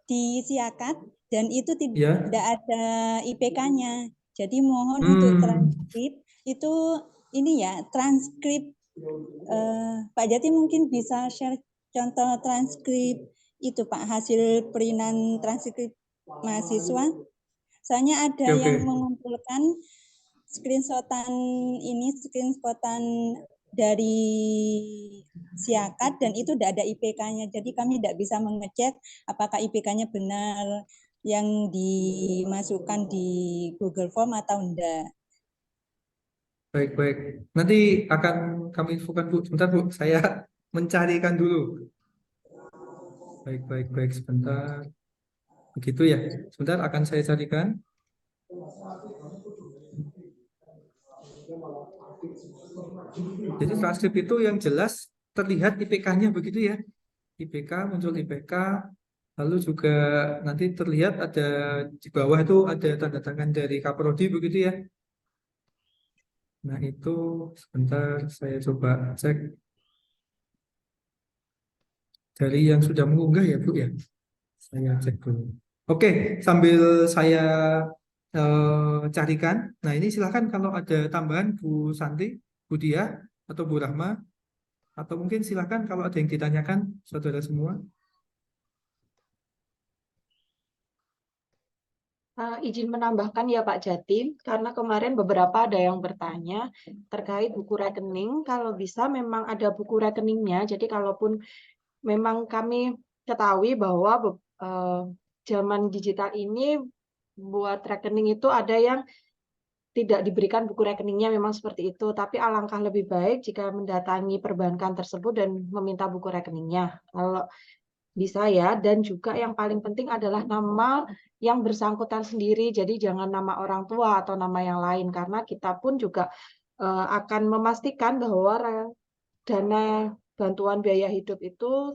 di Siakat dan itu tidak ada IPK-nya. Jadi mohon untuk transkrip itu ini ya, transkrip Pak Jati mungkin bisa share contoh transkrip itu Pak, hasil peringan transkrip mahasiswa. Soalnya ada yang mengumpulkan screenshotan dari Siakat dan itu tidak ada IPK-nya. Jadi kami tidak bisa mengecek apakah IPK-nya benar yang dimasukkan di Google Form atau enggak. Baik. Nanti akan kami infokan Bu. Sebentar Bu, saya mencarikan dulu. Baik. Sebentar. Begitu ya. Sebentar akan saya carikan. Jadi transkrip itu yang jelas terlihat IPK-nya begitu ya. IPK, muncul IPK. Lalu juga nanti terlihat ada di bawah itu ada tanda tangan dari Kaprodi begitu ya. Nah itu sebentar saya coba cek dari yang sudah mengunggah ya Bu ya. Saya cek dulu. Oke, sambil saya carikan. Nah ini silahkan kalau ada tambahan Bu Santi, Bu Dia, atau Bu Rahma. Atau mungkin silahkan kalau ada yang ditanyakan saudara semua. Izin menambahkan ya Pak Jati, karena kemarin beberapa ada yang bertanya terkait buku rekening. Kalau bisa memang ada buku rekeningnya, jadi kalaupun memang kami ketahui bahwa zaman digital ini buat rekening itu ada yang tidak diberikan buku rekeningnya, memang seperti itu. Tapi alangkah lebih baik jika mendatangi perbankan tersebut dan meminta buku rekeningnya. Kalau bisa ya, dan juga yang paling penting adalah nama yang bersangkutan sendiri. Jadi jangan nama orang tua atau nama yang lain, karena kita pun juga akan memastikan bahwa dana bantuan biaya hidup itu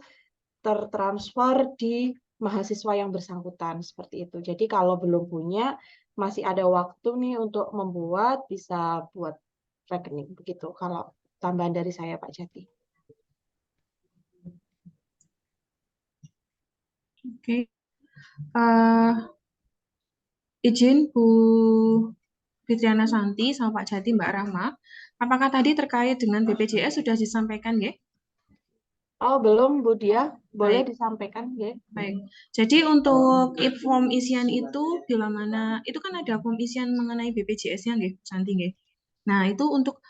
tertransfer di mahasiswa yang bersangkutan seperti itu. Jadi kalau belum punya, masih ada waktu nih untuk membuat, bisa buat rekening begitu. Kalau tambahan dari saya, Pak Jati. Oke. Izin Bu Fitriana Santi sama Pak Jati, Mbak Rahma. Apakah tadi terkait dengan BPJS sudah disampaikan, ya? Oh, belum, Bu Dia. Boleh Baik. disampaikan, ya? Baik. Jadi untuk form isian itu bila mana itu kan ada form isian mengenai BPJS-nya, nggih, Santi, nggih. Nah, itu untuk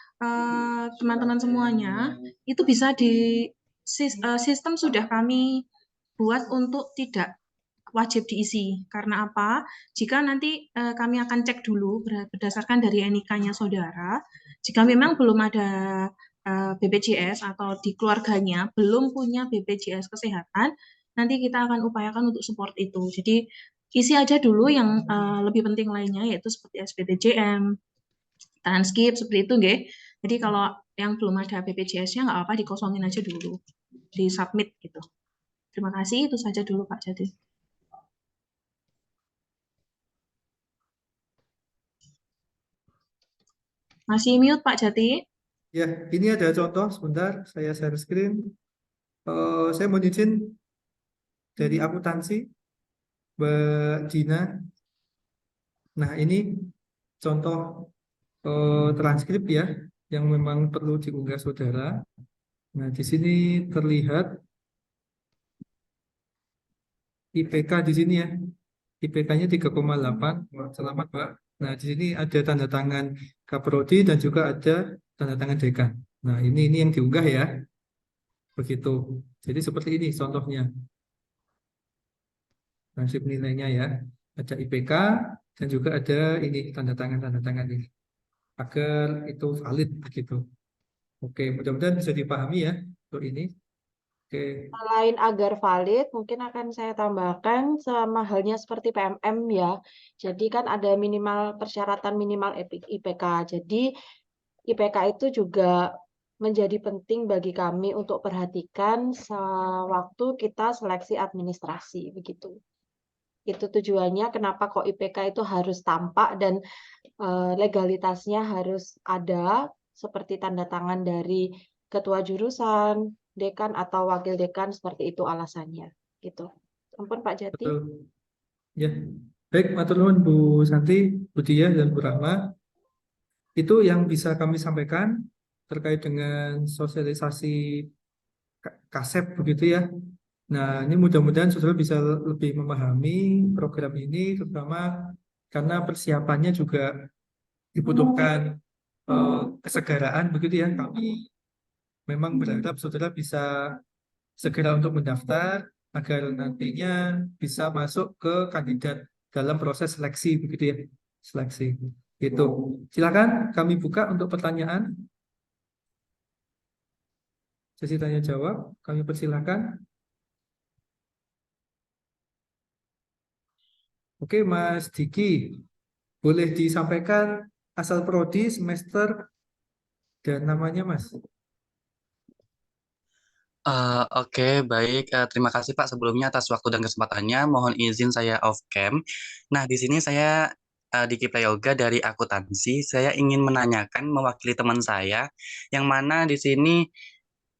teman-teman semuanya itu bisa di sistem sudah kami buat untuk tidak wajib diisi. Karena apa? Jika nanti kami akan cek dulu berdasarkan dari NIK-nya saudara, jika memang belum ada BPJS atau di keluarganya belum punya BPJS kesehatan, nanti kita akan upayakan untuk support itu. Jadi isi aja dulu yang lebih penting lainnya, yaitu seperti SPTJM, transkip, seperti itu, nggih. Jadi kalau yang belum ada BPJS-nya nggak apa-apa, dikosongin aja dulu, di submit gitu. Terima kasih, itu saja dulu Pak Jati. Masih mute Pak Jati? Ya, ini ada contoh sebentar, saya share screen. Saya mau izin dari akuntansi, Mbak Dina. Nah, ini contoh transkrip ya, yang memang perlu diunggah saudara. Nah, di sini terlihat IPK di sini ya. IPK-nya 3,8. Wah, selamat, Pak. Nah, di sini ada tanda tangan Kaprodi dan juga ada tanda tangan dekan. Nah, ini yang diunggah ya. Begitu. Jadi seperti ini contohnya. Nasib nilainya ya. Ada IPK dan juga ada ini tanda tangan ini. Agar itu valid begitu. Oke, mudah-mudahan bisa dipahami ya untuk ini. Oke. Selain agar valid, mungkin akan saya tambahkan sama halnya seperti PMM ya. Jadi kan ada minimal persyaratan minimal IPK. Jadi IPK itu juga menjadi penting bagi kami untuk perhatikan sewaktu kita seleksi administrasi begitu. Itu tujuannya kenapa kok IPK itu harus tampak dan legalitasnya harus ada seperti tanda tangan dari ketua jurusan, dekan atau wakil dekan, seperti itu alasannya gitu. Ampun Pak Jati. Betul. Ya. Baik, matur nuwun Bu Santi, Bu Dia dan Bu Rahma. Itu yang bisa kami sampaikan terkait dengan sosialisasi KASEP begitu ya. Nah, ini mudah-mudahan saudara bisa lebih memahami program ini, terutama karena persiapannya juga dibutuhkan kesegaraan begitu ya. Kami memang berharap saudara bisa segera untuk mendaftar agar nantinya bisa masuk ke kandidat dalam proses seleksi begitu ya. Seleksi. Gitu. Silakan kami buka untuk pertanyaan. Sesi tanya jawab, kami persilakan. Oke, Mas Diki, boleh disampaikan asal prodi, semester, dan namanya, Mas? Oke, baik. Terima kasih Pak sebelumnya atas waktu dan kesempatannya. Mohon izin saya off cam. Nah, di sini saya Diki Prayoga dari akuntansi. Saya ingin menanyakan mewakili teman saya, yang mana di sini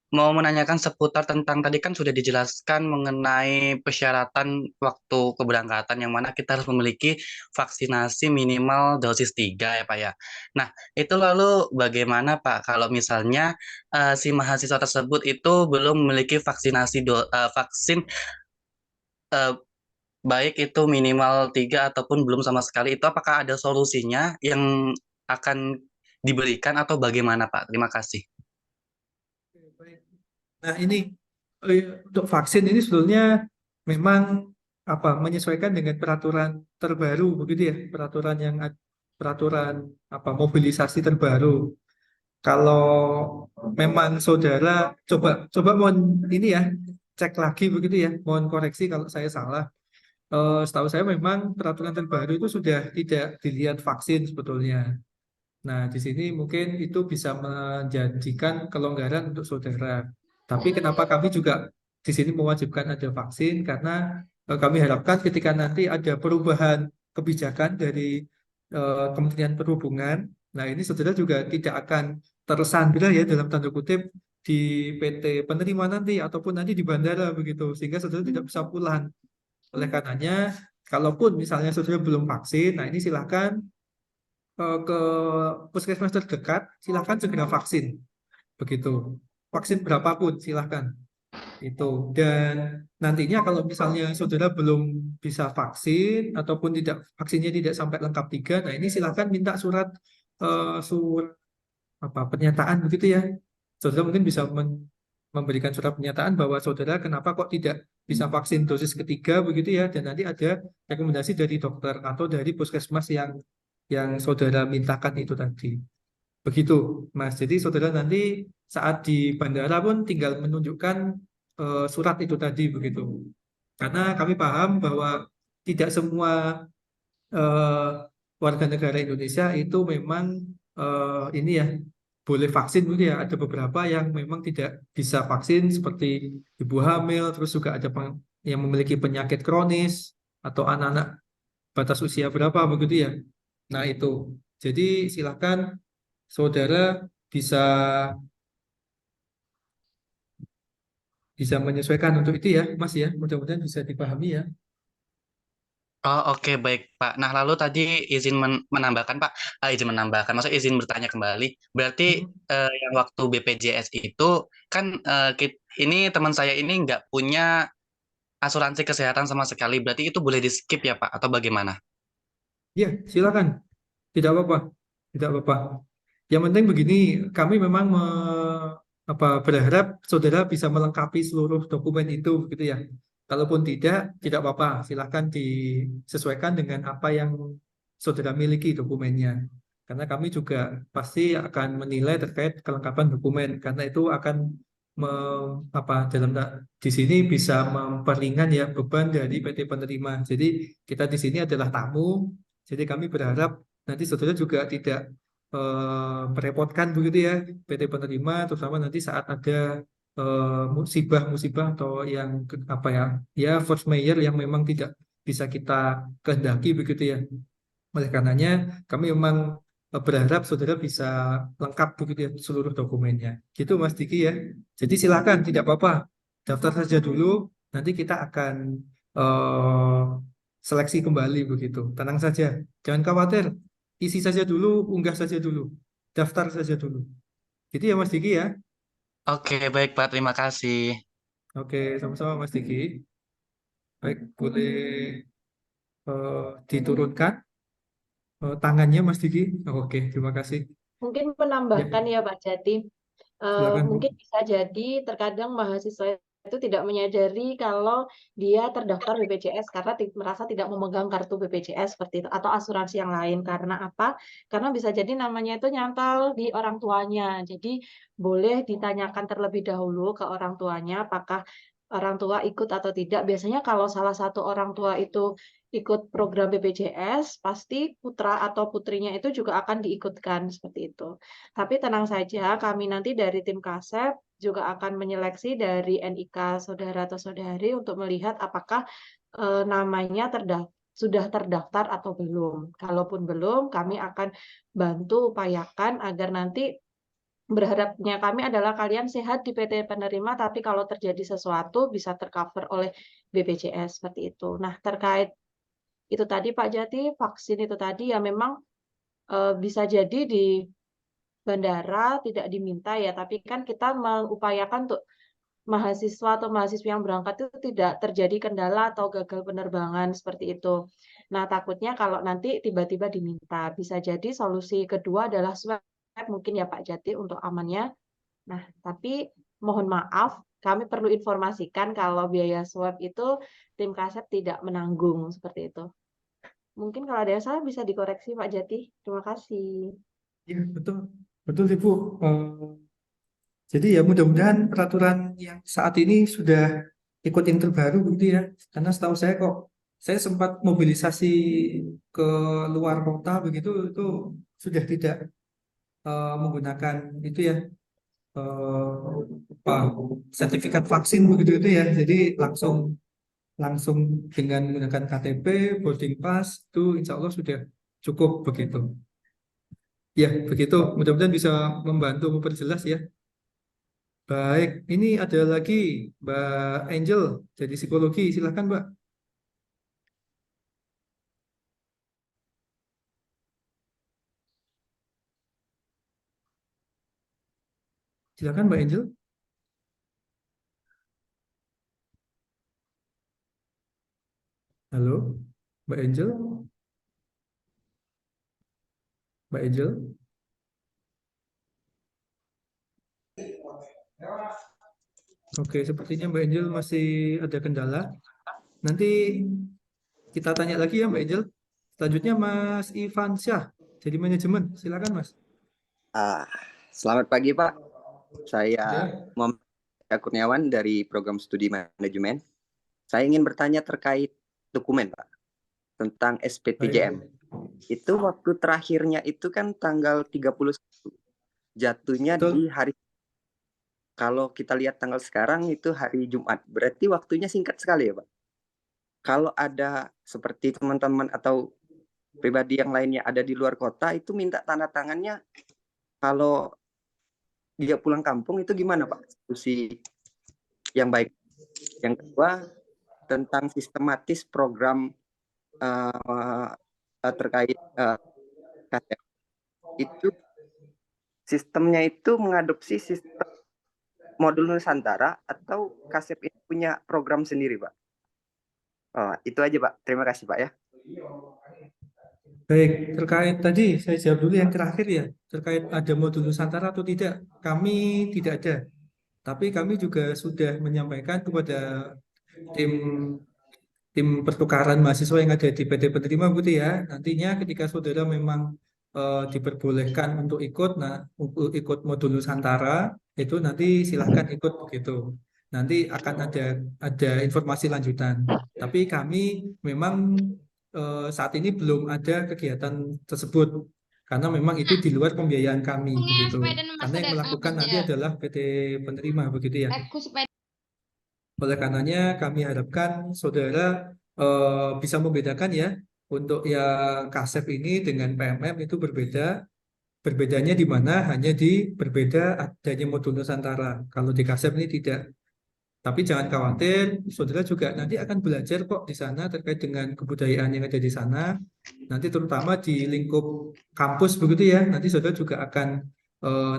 mau menanyakan seputar tentang tadi kan sudah dijelaskan mengenai persyaratan waktu keberangkatan, yang mana kita harus memiliki vaksinasi minimal dosis 3 ya Pak ya. Nah, itu lalu bagaimana Pak kalau misalnya si mahasiswa tersebut itu belum memiliki vaksin eh, baik itu minimal 3 ataupun belum sama sekali, itu apakah ada solusinya yang akan diberikan atau bagaimana Pak? Terima kasih. Oke, baik. Nah, ini untuk vaksin ini sebetulnya memang menyesuaikan dengan peraturan terbaru begitu ya, peraturan mobilisasi terbaru. Kalau memang saudara coba mohon ini ya, cek lagi begitu ya, mohon koreksi kalau saya salah. Setahu saya memang peraturan terbaru itu sudah tidak dilihat vaksin sebetulnya. Nah, di sini mungkin itu bisa menjadikan kelonggaran untuk saudara. Tapi kenapa kami juga di sini mewajibkan ada vaksin? Karena kami harapkan ketika nanti ada perubahan kebijakan dari Kementerian Perhubungan, nah ini saudara juga tidak akan tersandra ya dalam tanda kutip di PT penerima nanti ataupun nanti di bandara begitu, sehingga saudara tidak bisa pulang. Oleh karenanya, kalaupun misalnya saudara belum vaksin, nah ini silakan ke puskesmas terdekat, silakan segera vaksin. Begitu. Vaksin berapapun silakan. Itu. Dan nantinya kalau misalnya saudara belum bisa vaksin ataupun vaksinnya tidak sampai lengkap 3, nah ini silakan minta surat pernyataan begitu ya. Saudara mungkin bisa memberikan surat pernyataan bahwa saudara kenapa kok tidak bisa vaksin dosis ketiga begitu ya, dan nanti ada rekomendasi dari dokter atau dari puskesmas yang saudara mintakan itu tadi. Begitu, Mas. Jadi saudara nanti saat di bandara pun tinggal menunjukkan surat itu tadi begitu. Karena kami paham bahwa tidak semua warga negara Indonesia itu memang ini ya boleh vaksin gitu ya. Ada beberapa yang memang tidak bisa vaksin seperti ibu hamil, terus juga ada yang memiliki penyakit kronis atau anak-anak batas usia berapa begitu ya. Nah itu. Jadi silakan saudara bisa menyesuaikan untuk itu ya, Mas ya. Mudah-mudahan bisa dipahami ya. Oh, oke, baik, Pak. Nah, lalu tadi izin menambahkan, Pak. Izin menambahkan, maksudnya izin bertanya kembali. Berarti Hmm. yang waktu BPJS itu kan ini teman saya ini nggak punya asuransi kesehatan sama sekali. Berarti itu boleh di skip ya, Pak? Atau bagaimana? Ya, silakan. Tidak apa-apa. Tidak apa-apa. Yang penting begini, kami memang berharap saudara bisa melengkapi seluruh dokumen itu, begitu ya. Kalaupun tidak apa-apa. Silakan disesuaikan dengan apa yang saudara miliki dokumennya. Karena kami juga pasti akan menilai terkait kelengkapan dokumen, karena itu akan di sini bisa memperingan ya beban dari PT penerima. Jadi kita di sini adalah tamu, jadi kami berharap nanti saudara juga tidak merepotkan begitu ya PT penerima, terutama nanti saat ada musibah-musibah atau yang ya force majeure yang memang tidak bisa kita kehendaki begitu ya. Oleh karenanya kami memang berharap saudara bisa lengkap begitu ya seluruh dokumennya. Gitu Mas Diki ya. Jadi silakan tidak apa-apa daftar saja dulu. Nanti kita akan eh, seleksi kembali begitu. Tenang saja, jangan khawatir. Isi saja dulu, unggah saja dulu, daftar saja dulu. Gitu ya Mas Diki ya. Oke, baik, Pak. Terima kasih. Oke, sama-sama Mas Diki. Baik, boleh diturunkan tangannya Mas Diki. Oke, terima kasih. Mungkin Ya, menambahkan ya Pak Jati, silakan Bu. mungkin bisa jadi terkadang mahasiswa itu tidak menyadari kalau dia terdaftar BPJS karena merasa tidak memegang kartu BPJS seperti itu atau asuransi yang lain. Karena apa? Karena bisa jadi namanya itu nyantol di orang tuanya. Jadi boleh ditanyakan terlebih dahulu ke orang tuanya apakah orang tua ikut atau tidak. Biasanya kalau salah satu orang tua itu ikut program BPJS, pasti putra atau putrinya itu juga akan diikutkan seperti itu. Tapi tenang saja, kami nanti dari tim KASEP juga akan menyeleksi dari NIK saudara atau saudari untuk melihat apakah namanya sudah terdaftar atau belum. Kalaupun belum, kami akan bantu upayakan agar nanti berharapnya kami adalah kalian sehat di PT penerima, tapi kalau terjadi sesuatu bisa tercover oleh BPJS seperti itu. Nah, terkait itu tadi Pak Jati, vaksin itu tadi ya memang bisa jadi di bandara tidak diminta ya, tapi kan kita mengupayakan untuk mahasiswa atau mahasiswa yang berangkat itu tidak terjadi kendala atau gagal penerbangan seperti itu. Nah, takutnya kalau nanti tiba-tiba diminta, bisa jadi solusi kedua adalah swab mungkin ya Pak Jati untuk amannya. Nah, tapi mohon maaf kami perlu informasikan kalau biaya swab itu tim Kasep tidak menanggung seperti itu. Mungkin kalau ada yang salah bisa dikoreksi Pak Jati. Terima kasih. Ya, betul. Betul, Ibu. Jadi ya mudah-mudahan peraturan yang saat ini sudah ikut yang terbaru begitu ya. Karena setahu saya kok, saya sempat mobilisasi ke luar kota begitu, itu sudah tidak menggunakan itu ya, apa, sertifikat vaksin begitu itu ya. Jadi langsung langsung dengan menggunakan KTP, boarding pass, itu insya Allah sudah cukup begitu. Ya, begitu. Mudah-mudahan bisa membantu memperjelas ya. Baik, ini ada lagi Mbak Angel jadi psikologi. Silakan Mbak. Silakan Mbak Angel. Halo, Mbak Angel. Mbak Angel. Oke, sepertinya Mbak Angel masih ada kendala. Nanti kita tanya lagi ya Mbak Angel. Selanjutnya Mas Ivan Syah, jadi manajemen. Silakan Mas. Selamat pagi Pak. Saya Ya. Muhammad Kurniawan dari Program Studi Manajemen. Saya ingin bertanya terkait dokumen Pak, tentang SPTJM. Itu waktu terakhirnya itu kan tanggal 31. Jatuhnya Betul. di hari, kalau kita lihat tanggal sekarang itu hari Jumat. Berarti waktunya singkat sekali ya Pak. Kalau ada seperti teman-teman atau pribadi yang lainnya ada di luar kota, itu minta tanda tangannya kalau dia pulang kampung itu gimana Pak? Solusi yang baik. Yang kedua, tentang sistematis program terkait KTP. Itu sistemnya itu mengadopsi sistem modul Nusantara atau Kasep itu punya program sendiri Pak? Itu aja Pak. Terima kasih Pak ya. Baik, terkait tadi saya jawab dulu yang terakhir ya, terkait ada modul Nusantara atau tidak. Kami tidak ada, tapi kami juga sudah menyampaikan kepada tim tim pertukaran mahasiswa yang ada di PT Penerima begitu ya. Nantinya ketika saudara memang diperbolehkan untuk ikut, nah untuk ikut modul Nusantara itu nanti silahkan ikut begitu. Nanti akan ada informasi lanjutan. Tapi kami memang saat ini belum ada kegiatan tersebut karena memang itu di luar pembiayaan kami begitu. Karena yang melakukan nanti adalah PT Penerima begitu ya. Oleh karenanya kami harapkan saudara bisa membedakan ya untuk yang Kasep ini dengan PMM itu berbeda. Berbedanya di mana hanya di berbeda adanya modul Nusantara. Kalau di Kasep ini tidak. Tapi jangan khawatir, saudara juga nanti akan belajar kok di sana terkait dengan kebudayaan yang ada di sana. Nanti terutama di lingkup kampus begitu ya. Nanti saudara juga akan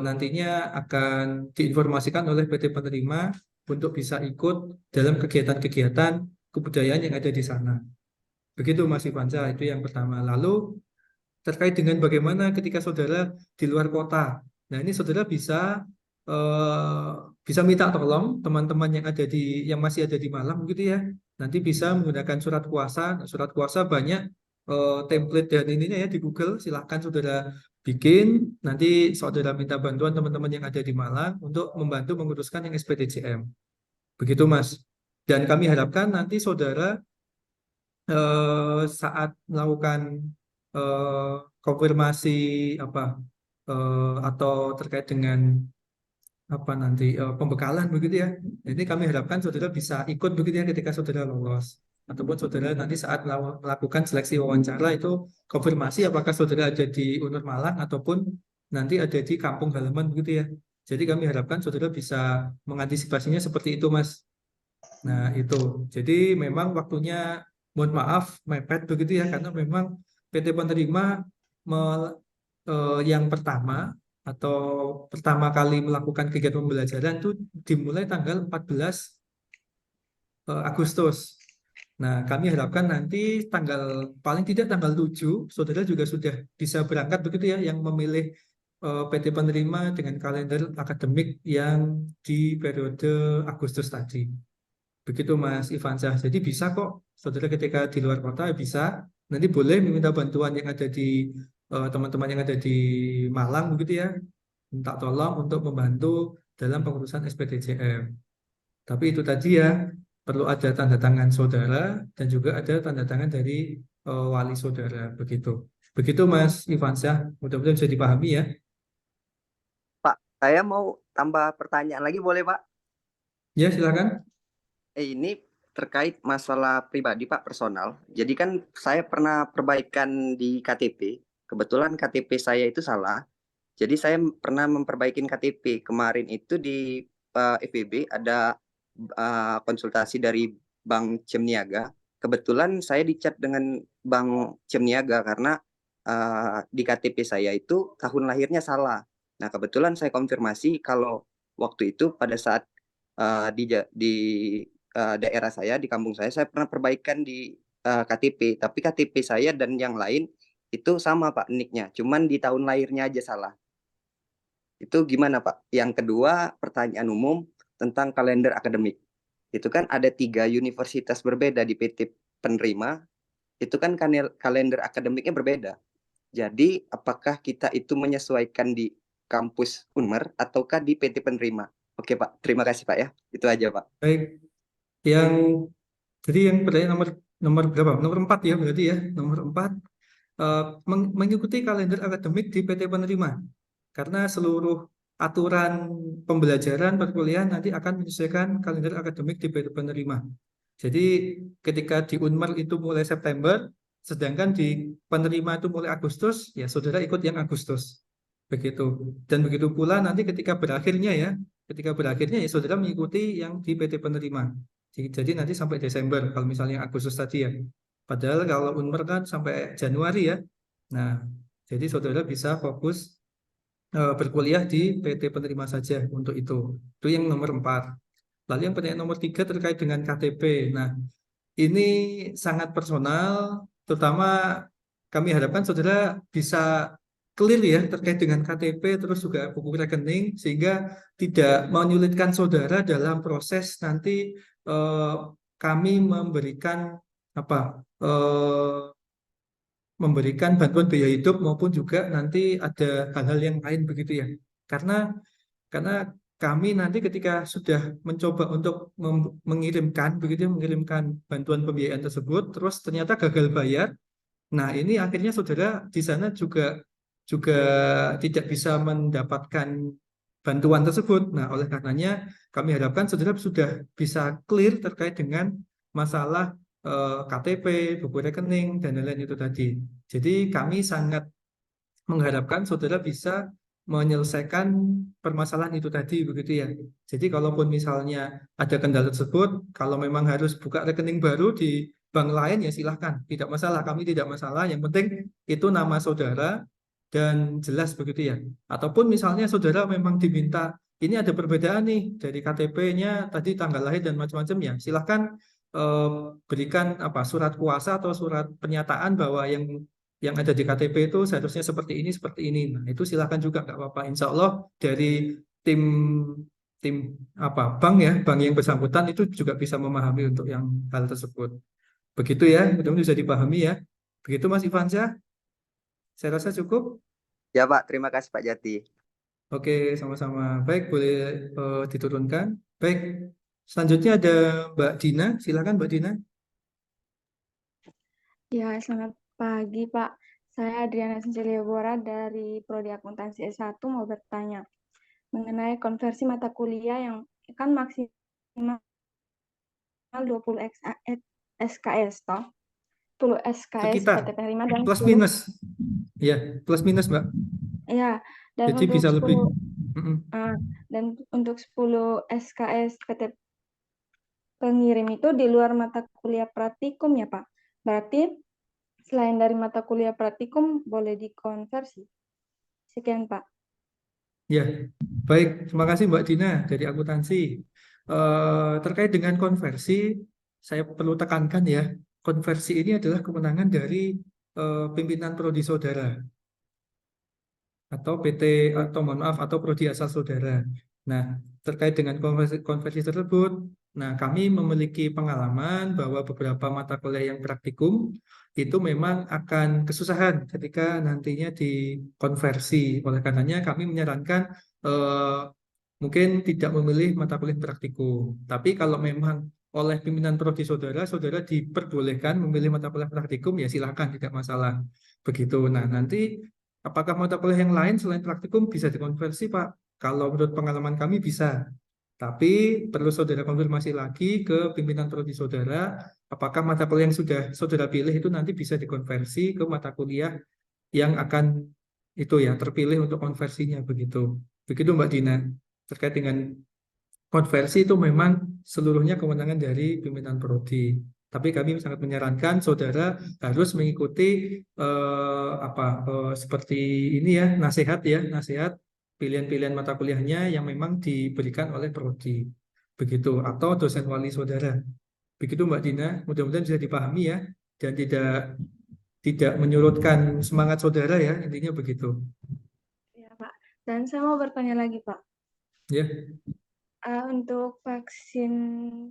nantinya akan diinformasikan oleh PT Penerima untuk bisa ikut dalam kegiatan-kegiatan kebudayaan yang ada di sana. Begitu Mas Ivansa, itu yang pertama. Lalu terkait dengan bagaimana ketika saudara di luar kota. Nah, ini saudara bisa minta tolong teman-teman yang masih ada di Malang gitu ya. Nanti bisa menggunakan surat kuasa. Nah, surat kuasa banyak template dan ininya ya di Google. Silahkan saudara bikin. Nanti saudara minta bantuan teman-teman yang ada di Malang untuk membantu menguruskan yang SPTJM. Begitu Mas. Dan kami harapkan nanti saudara saat melakukan konfirmasi atau terkait dengan nanti pembekalan begitu ya. Jadi kami harapkan saudara bisa ikut begitu ya ketika saudara lolos. Ataupun saudara nanti saat melakukan seleksi wawancara itu konfirmasi apakah saudara ada di UNUR Malang ataupun nanti ada di kampung halaman begitu ya. Jadi kami harapkan saudara bisa mengantisipasinya seperti itu Mas. Nah itu. Jadi memang waktunya mohon maaf mepet begitu ya karena memang PT Penerima yang pertama atau pertama kali melakukan kegiatan pembelajaran itu dimulai tanggal 14 Agustus. Nah, kami harapkan nanti paling tidak tanggal 7, saudara juga sudah bisa berangkat begitu ya, yang memilih PT penerima dengan kalender akademik yang di periode Agustus tadi. Begitu Mas Ivansyah. Jadi bisa kok, saudara ketika di luar kota bisa, nanti boleh meminta bantuan yang ada di teman-teman yang ada di Malang begitu ya, minta tolong untuk membantu dalam pengurusan SPDJM. Tapi itu tadi ya, perlu ada tanda tangan saudara dan juga ada tanda tangan dari wali saudara begitu. Begitu Mas Ivansyah, mudah-mudahan bisa dipahami ya. Pak, saya mau tambah pertanyaan lagi boleh Pak? Ya, silakan. Ini terkait masalah pribadi Pak, personal. Jadi kan saya pernah perbaikan di KTP. Kebetulan KTP saya itu salah. Jadi saya pernah memperbaiki KTP. Kemarin itu di FEB ada konsultasi dari Bank Cemniaga. Kebetulan saya dicat dengan Bank Cemniaga karena di KTP saya itu tahun lahirnya salah. Nah, kebetulan saya konfirmasi kalau waktu itu pada saat di daerah saya, di kampung saya pernah perbaikan di KTP. Tapi KTP saya dan yang lain itu sama Pak nicknya, cuman di tahun lahirnya aja salah. Itu gimana Pak? Yang kedua, pertanyaan umum tentang kalender akademik. Itu kan ada 3 universitas berbeda di PT penerima. Itu kan kalender akademiknya berbeda. Jadi apakah kita itu menyesuaikan di kampus Unmer ataukah di PT penerima? Oke Pak, terima kasih Pak ya. Itu aja Pak. Baik, yang jadi yang pertanyaan nomor berapa? Nomor 4 ya berarti ya. Nomor 4 mengikuti kalender akademik di PT penerima. Karena seluruh aturan pembelajaran perkuliahan nanti akan menyesuaikan kalender akademik di PT penerima. Jadi ketika di Unmer itu mulai September, sedangkan di penerima itu mulai Agustus, ya saudara ikut yang Agustus. Begitu. Dan begitu pula nanti ketika berakhirnya ya saudara mengikuti yang di PT penerima. Jadi nanti sampai Desember kalau misalnya Agustus tadi ya. Padahal kalau Unmer kan sampai Januari ya. Nah, jadi saudara bisa fokus berkuliah di PT penerima saja untuk itu. Itu yang nomor 4. Lalu yang pertanyaan nomor 3 terkait dengan KTP. Nah, ini sangat personal, terutama kami harapkan saudara bisa clear ya terkait dengan KTP, terus juga buku rekening, sehingga tidak menyulitkan saudara dalam proses nanti kami memberikan memberikan bantuan biaya hidup maupun juga nanti ada hal-hal yang lain begitu ya. Karena kami nanti ketika sudah mencoba untuk mengirimkan bantuan pembiayaan tersebut, terus ternyata gagal bayar. Nah, ini akhirnya saudara di sana juga tidak bisa mendapatkan bantuan tersebut. Nah, oleh karenanya kami harapkan saudara sudah bisa clear terkait dengan masalah KTP, buku rekening, dan lain-lain itu tadi. Jadi kami sangat mengharapkan saudara bisa menyelesaikan permasalahan itu tadi begitu ya. Jadi kalaupun misalnya ada kendala tersebut, kalau memang harus buka rekening baru di bank lain ya silahkan, tidak masalah, kami tidak masalah. Yang penting itu nama saudara dan jelas begitu ya. Ataupun misalnya saudara memang diminta ini ada perbedaan nih dari KTP-nya tadi tanggal lahir dan macam-macam ya, silahkan berikan surat kuasa atau surat pernyataan bahwa yang ada di KTP itu seharusnya seperti ini. Nah, itu silakan juga nggak apa-apa. Insya Allah dari tim bank ya, bank yang bersangkutan itu juga bisa memahami untuk yang hal tersebut. Begitu ya, mudah-mudahan bisa dipahami ya. Begitu Mas Ivansyah, saya rasa cukup. Ya Pak, terima kasih Pak Jati. Oke, sama-sama. Baik, boleh diturunkan. Baik, selanjutnya ada Mbak Dina. Silakan Mbak Dina. Ya, selamat pagi Pak. Saya Adriana Cecilia Bora dari Prodi Akuntansi S1 mau bertanya mengenai konversi mata kuliah yang kan maksimal 20 SKS toh. 10 SKS Sekitar PT penerima dan plus 10 minus. Ya, plus minus Mbak. Ya, dan Jadi untuk bisa 10 lebih. dan untuk 10 SKS PT pengirim itu di luar mata kuliah praktikum ya Pak. Berarti selain dari mata kuliah praktikum boleh dikonversi. Sekian Pak. Ya, baik. Terima kasih Mbak Dina dari akuntansi. Terkait dengan konversi, saya perlu tekankan ya, konversi ini adalah kewenangan dari pimpinan prodi saudara. atau PT atau mohon maaf atau prodi asal saudara. Nah, terkait dengan konversi tersebut, nah kami memiliki pengalaman bahwa beberapa mata kuliah yang praktikum itu memang akan kesusahan ketika nantinya dikonversi. Oleh karenanya kami menyarankan mungkin tidak memilih mata kuliah praktikum. Tapi kalau memang oleh pimpinan prodi saudara, saudara diperbolehkan memilih mata kuliah praktikum, ya silakan, tidak masalah. Begitu. Nah, nanti apakah mata kuliah yang lain selain praktikum bisa dikonversi, Pak? Kalau menurut pengalaman kami bisa. Tapi perlu saudara konfirmasi lagi ke pimpinan prodi saudara, apakah mata kuliah yang sudah saudara pilih itu nanti bisa dikonversi ke mata kuliah yang akan itu ya terpilih untuk konversinya begitu. Begitu Mbak Dina. Terkait dengan konversi itu memang seluruhnya kewenangan dari pimpinan prodi. Tapi kami sangat menyarankan saudara harus mengikuti seperti ini ya, nasihat pilihan-pilihan mata kuliahnya yang memang diberikan oleh prodi. Begitu, atau dosen wali saudara. Begitu Mbak Dina, mudah-mudahan bisa dipahami ya dan tidak menyurutkan semangat saudara ya, intinya begitu. Ya, Pak. Dan saya mau bertanya lagi, Pak. Ya. Untuk vaksin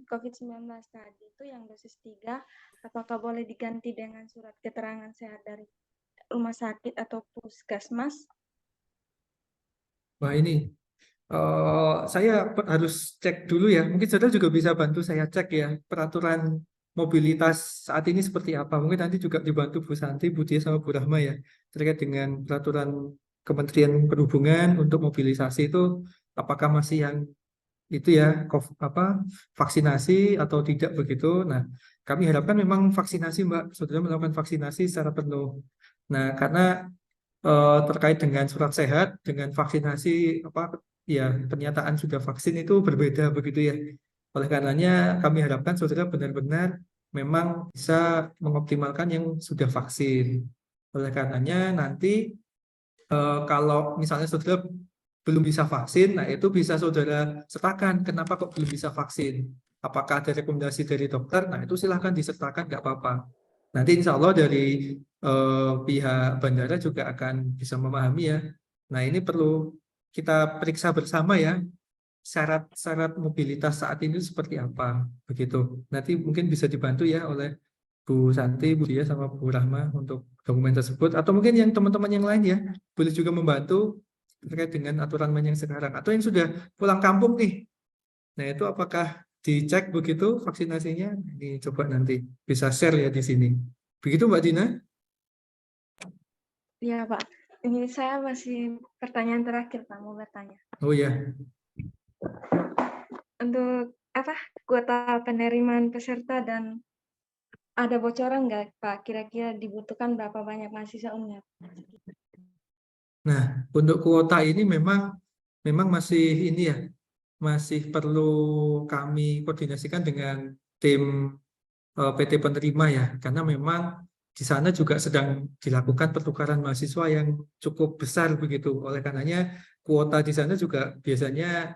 COVID-19 tadi itu yang dosis 3, apakah boleh diganti dengan surat keterangan sehat dari rumah sakit atau puskesmas? Wah ini, saya harus cek dulu ya. Mungkin saudara juga bisa bantu saya cek ya peraturan mobilitas saat ini seperti apa. Mungkin nanti juga dibantu Bu Santi, Bu Dia sama Bu Rahma ya terkait dengan peraturan Kementerian Perhubungan untuk mobilisasi itu apakah masih yang itu ya vaksinasi atau tidak begitu. Nah, kami harapkan memang vaksinasi Mbak, saudara melakukan vaksinasi secara penuh. Nah, karena terkait dengan surat sehat dengan vaksinasi ya pernyataan sudah vaksin itu berbeda begitu ya. Oleh karenanya kami harapkan saudara benar-benar memang bisa mengoptimalkan yang sudah vaksin. Oleh karenanya nanti kalau misalnya saudara belum bisa vaksin, nah itu bisa saudara sertakan kenapa kok belum bisa vaksin. Apakah ada rekomendasi dari dokter? Nah itu silahkan disertakan, nggak apa-apa. Nanti insya Allah dari pihak bandara juga akan bisa memahami ya. Nah ini perlu kita periksa bersama ya, syarat-syarat mobilitas saat ini seperti apa. Begitu. Nanti mungkin bisa dibantu ya oleh Bu Santi, Bu Dia, sama Bu Rahma untuk dokumen tersebut. Atau mungkin yang teman-teman yang lain ya, boleh juga membantu terkait dengan aturan main yang sekarang. Atau yang sudah pulang kampung nih. Nah itu apakah dicek begitu vaksinasinya? Ini coba nanti bisa share ya di sini. Begitu Mbak Dina? Iya Pak, ini saya masih pertanyaan terakhir Pak, mau bertanya. Oh ya. Untuk kuota penerimaan peserta dan ada bocoran nggak Pak? Kira-kira dibutuhkan berapa banyak mahasiswa UNER? Nah, untuk kuota ini memang masih ini ya, masih perlu kami koordinasikan dengan tim PT penerima ya, karena memang di sana juga sedang dilakukan pertukaran mahasiswa yang cukup besar begitu. Oleh karenanya kuota di sana juga biasanya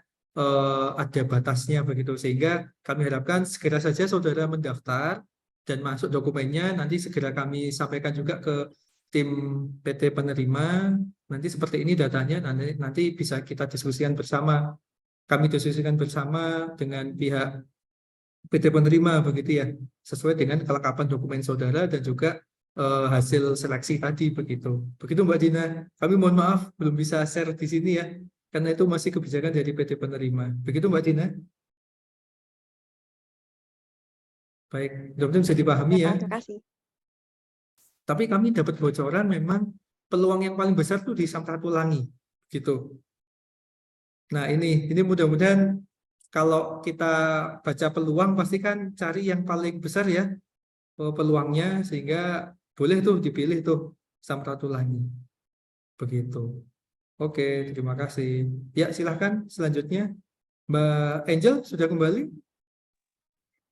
ada batasnya begitu, sehingga kami harapkan segera saja saudara mendaftar dan masuk dokumennya, nanti segera kami sampaikan juga ke tim PT penerima. Nanti seperti ini datanya, nanti bisa kita diskusikan bersama. Kami diskusikan bersama dengan pihak PT penerima begitu ya, sesuai dengan kelengkapan dokumen saudara dan juga hasil seleksi tadi begitu. Begitu Mbak Dina. Kami mohon maaf belum bisa share di sini ya, karena itu masih kebijakan dari PT penerima. Begitu Mbak Dina. Baik, mudah-mudahan bisa dipahami ya. Terima kasih. Tapi kami dapat bocoran memang peluang yang paling besar tuh di Samratulangi gitu. Nah, ini mudah-mudahan kalau kita baca peluang pasti kan cari yang paling besar ya peluangnya, sehingga boleh tuh dipilih tuh Samratulangi. Begitu. Oke, terima kasih. Ya, silahkan selanjutnya. Mbak Angel sudah kembali?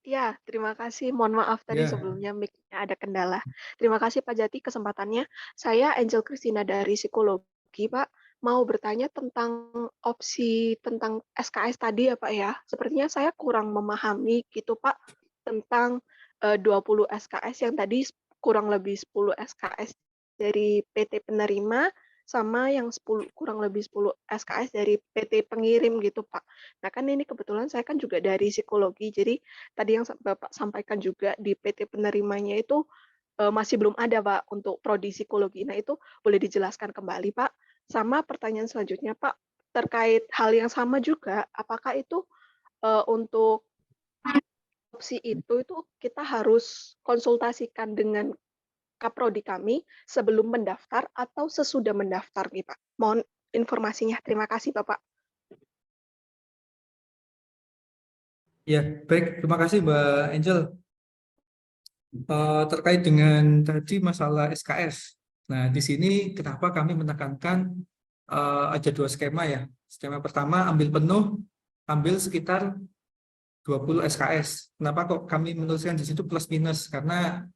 Ya, terima kasih. Mohon maaf tadi Ya. sebelumnya mic-nya ada kendala. Terima kasih Pak Jati kesempatannya. Saya Angel Christina dari Psikologi, Pak. Mau bertanya tentang opsi tentang SKS tadi ya Pak ya. Sepertinya saya kurang memahami gitu Pak tentang 20 SKS yang tadi kurang lebih 10 SKS dari PT penerima, sama yang 10 kurang lebih 10 SKS dari PT pengirim gitu, Pak. Nah, kan ini kebetulan saya kan juga dari psikologi, jadi tadi yang Bapak sampaikan juga di PT penerimanya itu masih belum ada, Pak, untuk prodi psikologi. Nah, itu boleh dijelaskan kembali, Pak. Sama pertanyaan selanjutnya, Pak, terkait hal yang sama juga, apakah itu untuk opsi itu kita harus konsultasikan dengan kaprodi kami sebelum mendaftar atau sesudah mendaftar nih, Pak? Mohon informasinya. Terima kasih, Bapak. Ya, baik. Terima kasih, Mbak Angel. Terkait dengan tadi masalah SKS. Nah, di sini kenapa kami menekankan ada 2 skema ya. Skema pertama ambil penuh, ambil sekitar 20 SKS. Kenapa kok kami menuliskan di situ plus minus? Karena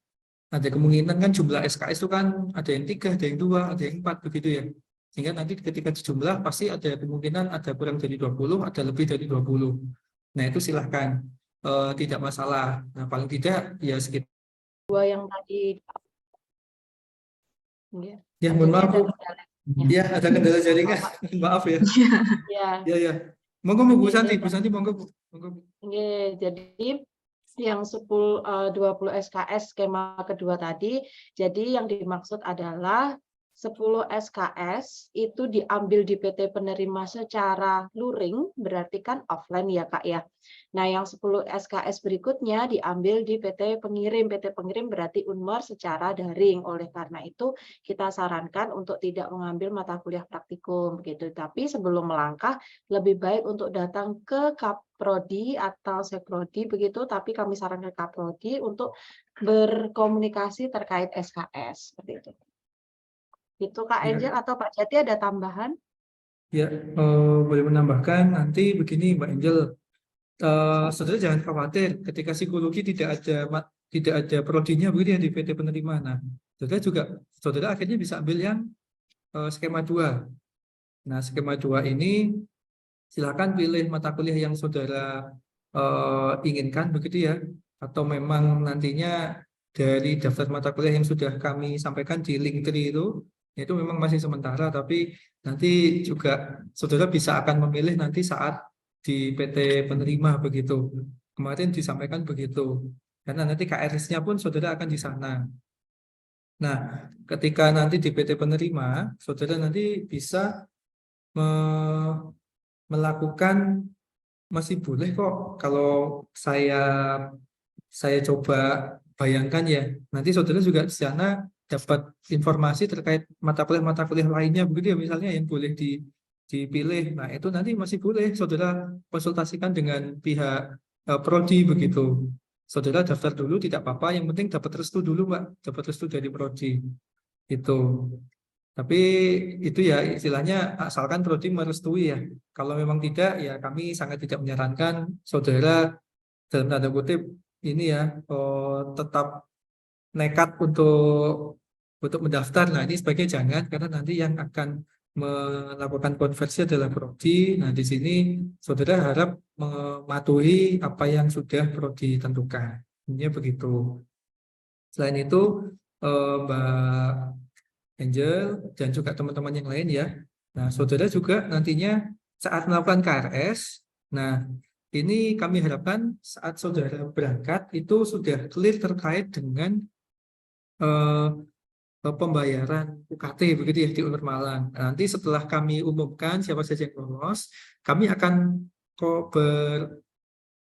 ada kemungkinan kan jumlah SKS itu kan ada yang 3, ada yang 2, ada yang 4 begitu ya. Sehingga nanti ketika dijumlah pasti ada kemungkinan ada kurang dari 20, ada lebih dari 20. Nah, itu silahkan. Tidak masalah. Nah, paling tidak ya sekitar. Dua yang tadi. Ya, mohon maaf, Bu. Ya, ada kendala jaringan. Maaf ya. Ya. Monggo Bu Santi, monggo Bu. Jadi yang 20 SKS skema kedua tadi, jadi yang dimaksud adalah 10 SKS itu diambil di PT penerima secara luring, berarti kan offline ya Kak ya. Nah yang 10 SKS berikutnya diambil di PT pengirim berarti Unmer secara daring. Oleh karena itu kita sarankan untuk tidak mengambil mata kuliah praktikum begitu. Tapi sebelum melangkah lebih baik untuk datang ke Kaprodi atau Sekprodi begitu, tapi kami sarankan Kaprodi untuk berkomunikasi terkait SKS seperti itu. Itu Kak Angel atau Pak Jati ada tambahan? Ya, boleh menambahkan nanti begini Mbak Angel, saudara jangan khawatir ketika psikologi tidak ada prodinya begitu ya di PT penerima. Nah, saudara akhirnya bisa ambil yang skema 2. Nah, skema 2 ini silakan pilih mata kuliah yang saudara inginkan begitu ya, atau memang nantinya dari daftar mata kuliah yang sudah kami sampaikan di Linktree itu memang masih sementara, tapi nanti juga saudara bisa akan memilih nanti saat di PT penerima begitu. Kemarin disampaikan begitu. Karena nanti KRS-nya pun saudara akan di sana. Nah, ketika nanti di PT penerima, saudara nanti bisa melakukan, masih boleh kok kalau saya coba bayangkan ya, nanti saudara juga di sana dapat informasi terkait mata kuliah lainnya begitu ya, misalnya yang boleh dipilih. Nah, itu nanti masih boleh saudara konsultasikan dengan pihak prodi begitu. Saudara daftar dulu tidak apa-apa, yang penting dapat restu dulu, Mbak, dapat restu dari prodi. Itu. Tapi itu ya istilahnya asalkan prodi merestui ya. Kalau memang tidak ya kami sangat tidak menyarankan saudara dalam tanda kutip ini ya tetap nekat untuk mendaftar. Nah, ini sebaiknya jangan, karena nanti yang akan melakukan konversi adalah prodi. Nah, di sini saudara harap mematuhi apa yang sudah prodi tentukan. Ini begitu. Selain itu, Mbak Angel dan juga teman-teman yang lain ya. Nah, saudara juga nantinya saat melakukan KRS, nah ini kami harapkan saat saudara berangkat itu sudah clear terkait dengan pembayaran UKT begitu ya di Unmer Malang. Nanti setelah kami umumkan siapa saja yang lolos, kami akan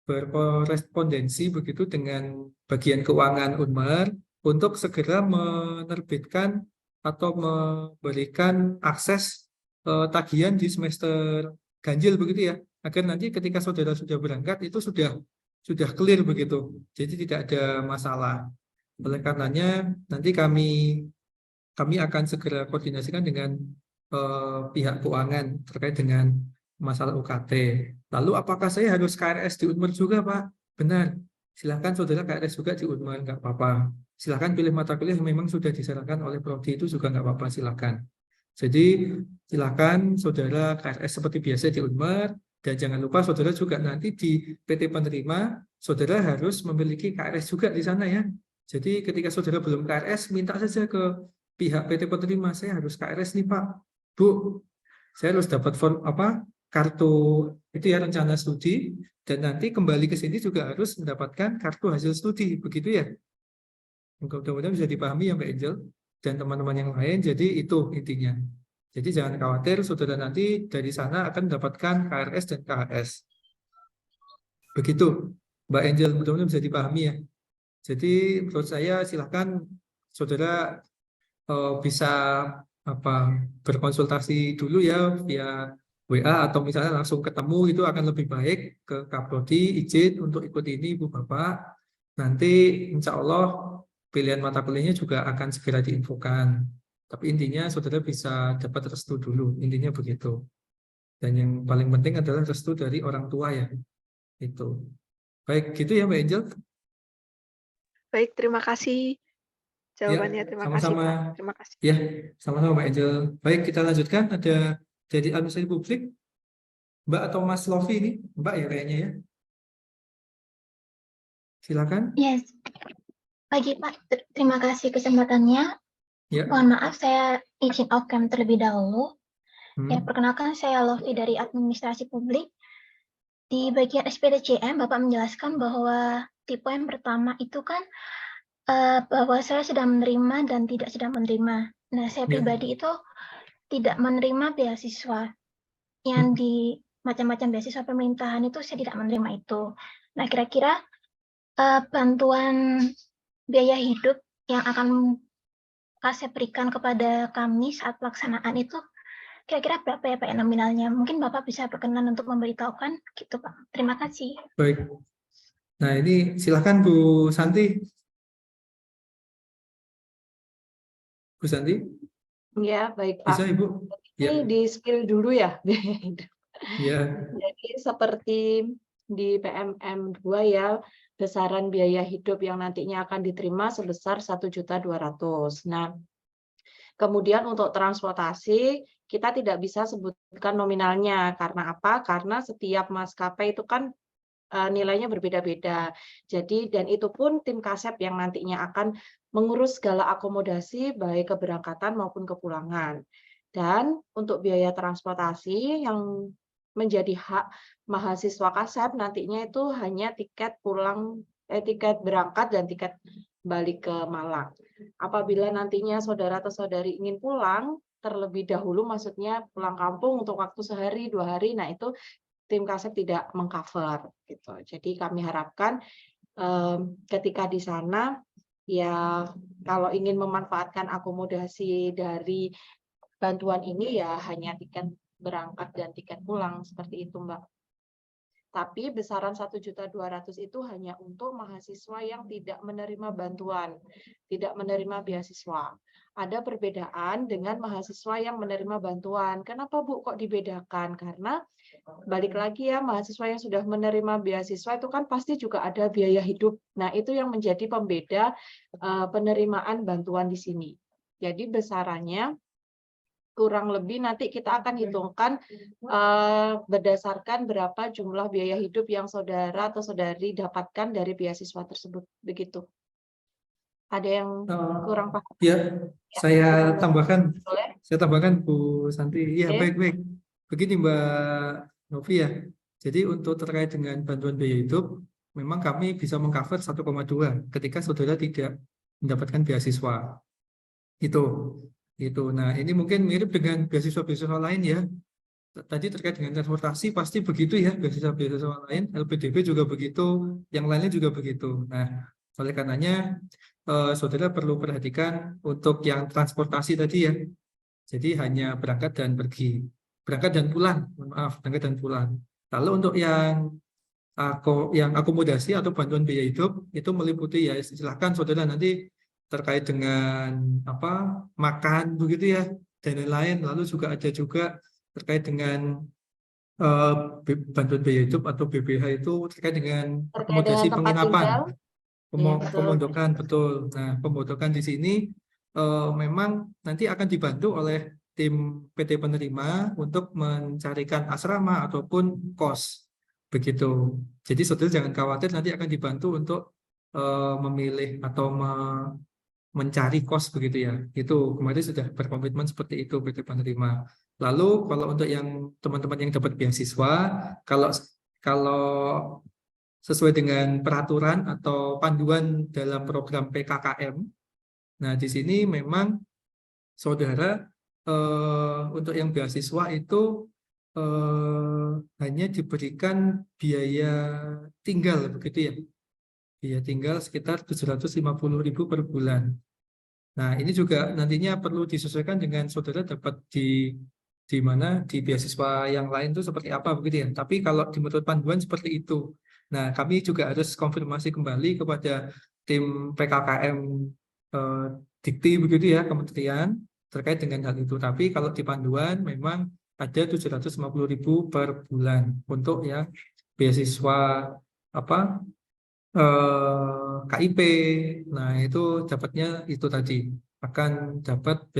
berkorespondensi begitu dengan bagian keuangan Unmer untuk segera menerbitkan atau memberikan akses tagihan di semester ganjil begitu ya, agar nanti ketika saudara sudah berangkat itu sudah clear begitu, jadi tidak ada masalah. Oleh karenanya nanti kami akan segera koordinasikan dengan pihak keuangan terkait dengan masalah UKT. Lalu apakah saya harus KRS di Unmer juga, Pak? Benar. Silakan saudara KRS juga di Unmer, nggak apa-apa. Silakan pilih mata kuliah yang memang sudah disarankan oleh prodi itu juga nggak apa-apa, silakan. Jadi silakan saudara KRS seperti biasa di Unmer, dan jangan lupa saudara juga nanti di PT penerima saudara harus memiliki KRS juga di sana ya. Jadi ketika saudara belum KRS, minta saja ke pihak PT penerima, saya harus KRS nih Pak, Bu, saya harus dapat form kartu itu ya rencana studi, dan nanti kembali ke sini juga harus mendapatkan kartu hasil studi, begitu ya. Mudah-mudahan bisa dipahami ya Mbak Angel dan teman-teman yang lain. Jadi itu intinya. Jadi jangan khawatir, saudara nanti dari sana akan mendapatkan KRS dan KHS. Begitu Mbak Angel, mudah-mudahan bisa dipahami ya. Jadi menurut saya silahkan saudara bisa berkonsultasi dulu ya via WA atau misalnya langsung ketemu, itu akan lebih baik ke Kaprodi, izin untuk ikut ini Ibu Bapak. Nanti insya Allah pilihan mata kuliahnya juga akan segera diinfokan. Tapi intinya saudara bisa dapat restu dulu, intinya begitu. Dan yang paling penting adalah restu dari orang tua ya. Itu. Baik, gitu ya Mbak Angel. Baik, terima kasih jawabannya. Ya, Terima kasih, sama-sama. Pak. Terima kasih. Ya, sama-sama Mbak Angel. Baik, kita lanjutkan. Ada dari administrasi publik, Mbak atau Mas Lofi ini? Mbak ya kayaknya ya. Silakan. Yes. Pagi Pak, terima kasih kesempatannya. Ya. Mohon maaf, saya izin off cam terlebih dahulu. Ya, perkenalkan saya Lofi dari administrasi publik. Di bagian SPTCM, Bapak menjelaskan bahwa tipe yang pertama itu kan bahwa saya sedang menerima dan tidak sedang menerima. Nah, saya pribadi itu tidak menerima beasiswa yang di macam-macam beasiswa pemerintahan itu, saya tidak menerima itu. Nah, kira-kira bantuan biaya hidup yang akan Kasep berikan kepada kami saat pelaksanaan itu kira-kira berapa ya Pak ya nominalnya? Mungkin Bapak bisa berkenan untuk memberitahukan gitu Pak. Terima kasih. Baik. Nah ini silakan Bu Santi. Bu Santi. Ya, baik Pak. Bisa Ibu? Ini di skill dulu ya. Ya. Jadi seperti di PMM 2 ya, besaran biaya hidup yang nantinya akan diterima sebesar 1.200.000. Nah, kemudian untuk transportasi kita tidak bisa sebutkan nominalnya. Karena apa? Karena setiap maskapai itu kan nilainya berbeda-beda. Jadi dan itu pun tim Kasep yang nantinya akan mengurus segala akomodasi baik keberangkatan maupun kepulangan. Dan untuk biaya transportasi yang menjadi hak mahasiswa Kasep nantinya itu hanya tiket tiket berangkat dan tiket balik ke Malang. Apabila nantinya saudara atau saudari ingin pulang terlebih dahulu, maksudnya pulang kampung untuk waktu sehari 2 hari, nah itu tim Kasep tidak mengcover gitu. Jadi kami harapkan ketika di sana ya kalau ingin memanfaatkan akomodasi dari bantuan ini ya hanya tiket berangkat dan tiket pulang seperti itu Mbak. Tapi besaran 1.200.000 itu hanya untuk mahasiswa yang tidak menerima bantuan, tidak menerima beasiswa. Ada perbedaan dengan mahasiswa yang menerima bantuan. Kenapa Bu kok dibedakan? Karena balik lagi ya, mahasiswa yang sudah menerima beasiswa itu kan pasti juga ada biaya hidup. Nah, itu yang menjadi pembeda penerimaan bantuan di sini. Jadi besarannya kurang lebih nanti kita akan hitungkan berdasarkan berapa jumlah biaya hidup yang saudara atau saudari dapatkan dari beasiswa tersebut. Begitu. Ada yang kurang paham? Ya, saya tambahkan. Boleh? Saya tambahkan Bu Santi. Iya, baik-baik. Begini Mbak Novi ya. Jadi untuk terkait dengan bantuan biaya hidup, memang kami bisa mengcover 1,2 ketika saudara tidak mendapatkan beasiswa. Itu. Nah, ini mungkin mirip dengan beasiswa-beasiswa lain ya. Tadi terkait dengan transportasi pasti begitu ya, beasiswa-beasiswa lain, LPDP juga begitu, yang lainnya juga begitu. Nah, oleh karenanya saudara perlu perhatikan untuk yang transportasi tadi ya. Jadi hanya berangkat dan pergi, berangkat dan pulang. Maaf, berangkat dan pulang. Lalu untuk yang akomodasi atau bantuan biaya hidup itu meliputi ya, silahkan saudara nanti terkait dengan makan begitu ya dan lain-lain. Lalu juga ada juga terkait dengan bantuan biaya hidup atau BBH itu terkait dengan akomodasi penginapan, pemondokan, betul. Nah, pemondokan di sini memang nanti akan dibantu oleh tim PT penerima untuk mencarikan asrama ataupun kos begitu. Jadi saudara jangan khawatir, nanti akan dibantu untuk memilih atau mencari kos begitu ya. Itu kemarin sudah berkomitmen seperti itu PT penerima. Lalu kalau untuk yang teman-teman yang dapat beasiswa, kalau kalau sesuai dengan peraturan atau panduan dalam program PKKM, nah di sini memang saudara untuk yang beasiswa itu hanya diberikan biaya tinggal begitu ya. Biaya tinggal sekitar 750.000 per bulan. Nah, ini juga nantinya perlu disesuaikan dengan saudara dapat di mana di beasiswa yang lain itu seperti apa begitu ya. Tapi kalau menurut panduan seperti itu. Nah, kami juga harus konfirmasi kembali kepada tim PKKM Dikti begitu ya, kementerian terkait dengan hal itu. Tapi kalau di panduan memang ada 750.000 per bulan untuk ya beasiswa apa KIP. Nah, itu dapatnya itu tadi akan dapat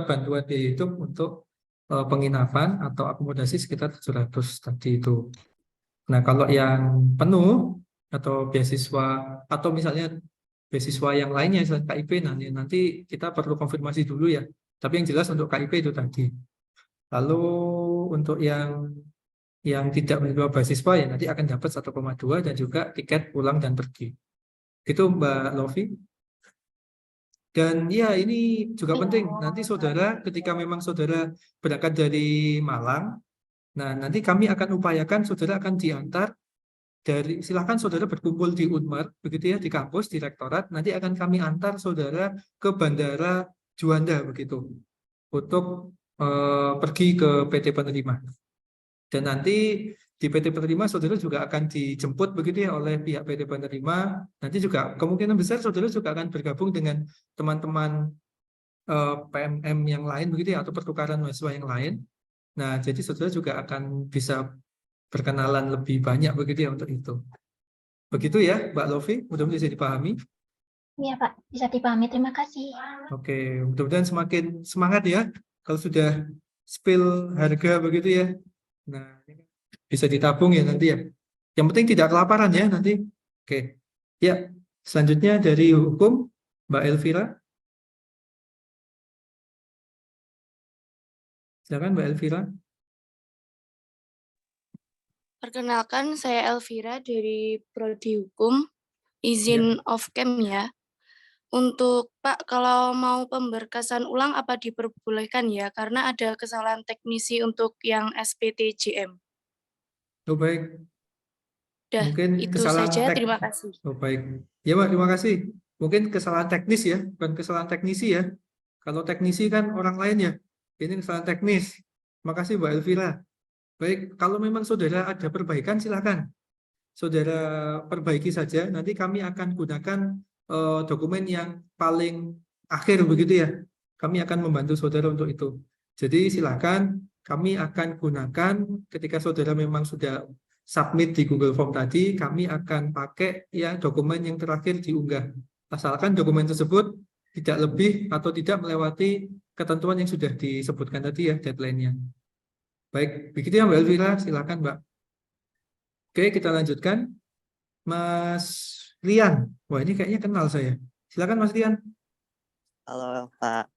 bantuan biaya hidup untuk penginapan atau akomodasi sekitar 700 tadi itu. Nah, kalau yang penuh atau beasiswa atau misalnya beasiswa yang lainnya selain KIP, nanti kita perlu konfirmasi dulu ya. Tapi yang jelas untuk KIP itu tadi. Lalu untuk yang tidak menerima beasiswa ya nanti akan dapat 1,2 dan juga tiket pulang dan pergi. Itu Mbak Lofi. Dan ya ini juga penting. Nanti saudara ketika memang saudara berangkat dari Malang, nah nanti kami akan upayakan saudara akan diantar silahkan saudara berkumpul di Unmar, begitu ya, di kampus, di rektorat, nanti akan kami antar saudara ke Bandara Juanda, begitu, untuk pergi ke PT penerima. Dan nanti di PT penerima saudara juga akan dijemput, begitu ya, oleh pihak PT penerima. Nanti juga kemungkinan besar saudara juga akan bergabung dengan teman-teman PMM yang lain, begitu ya, atau pertukaran mahasiswa yang lain. Nah, jadi saudara juga akan bisa berkenalan lebih banyak begitu ya untuk itu. Begitu ya, Mbak Lofi, mudah-mudahan bisa dipahami. Iya, Pak, bisa dipahami. Terima kasih. Oke, mudah-mudahan semakin semangat ya kalau sudah spill harga begitu ya. Nah, bisa ditabung ya nanti ya. Yang penting tidak kelaparan ya nanti. Oke. Ya, selanjutnya dari hukum Mbak Elvira. Silakan Mbak Elvira. Perkenalkan, saya Elvira dari Prodi Hukum, izin off-cam ya. Untuk Pak, kalau mau pemberkasan ulang apa diperbolehkan ya? Karena ada kesalahan teknisi untuk yang SPTJM. Oh baik. Mungkin Itu kesalahan saja, terima kasih. Oh baik. Ya Mbak, terima kasih. Mungkin kesalahan teknis ya, bukan kesalahan teknisi ya. Kalau teknisi kan orang lain ya. Ini kesalahan teknis. Terima kasih Mbak Elvira. Baik, kalau memang saudara ada perbaikan silakan. Saudara perbaiki saja, nanti kami akan gunakan dokumen yang paling akhir begitu ya. Kami akan membantu saudara untuk itu. Jadi silakan kami akan gunakan ketika saudara memang sudah submit di Google Form tadi, kami akan pakai ya dokumen yang terakhir diunggah. Asalkan dokumen tersebut tidak lebih atau tidak melewati ketentuan yang sudah disebutkan tadi ya deadline-nya. Baik, begitu ya Mbak Elvira, silakan Mbak. Oke, kita lanjutkan. Mas Rian, wah ini kayaknya kenal saya. Silakan Mas Rian. Halo Pak.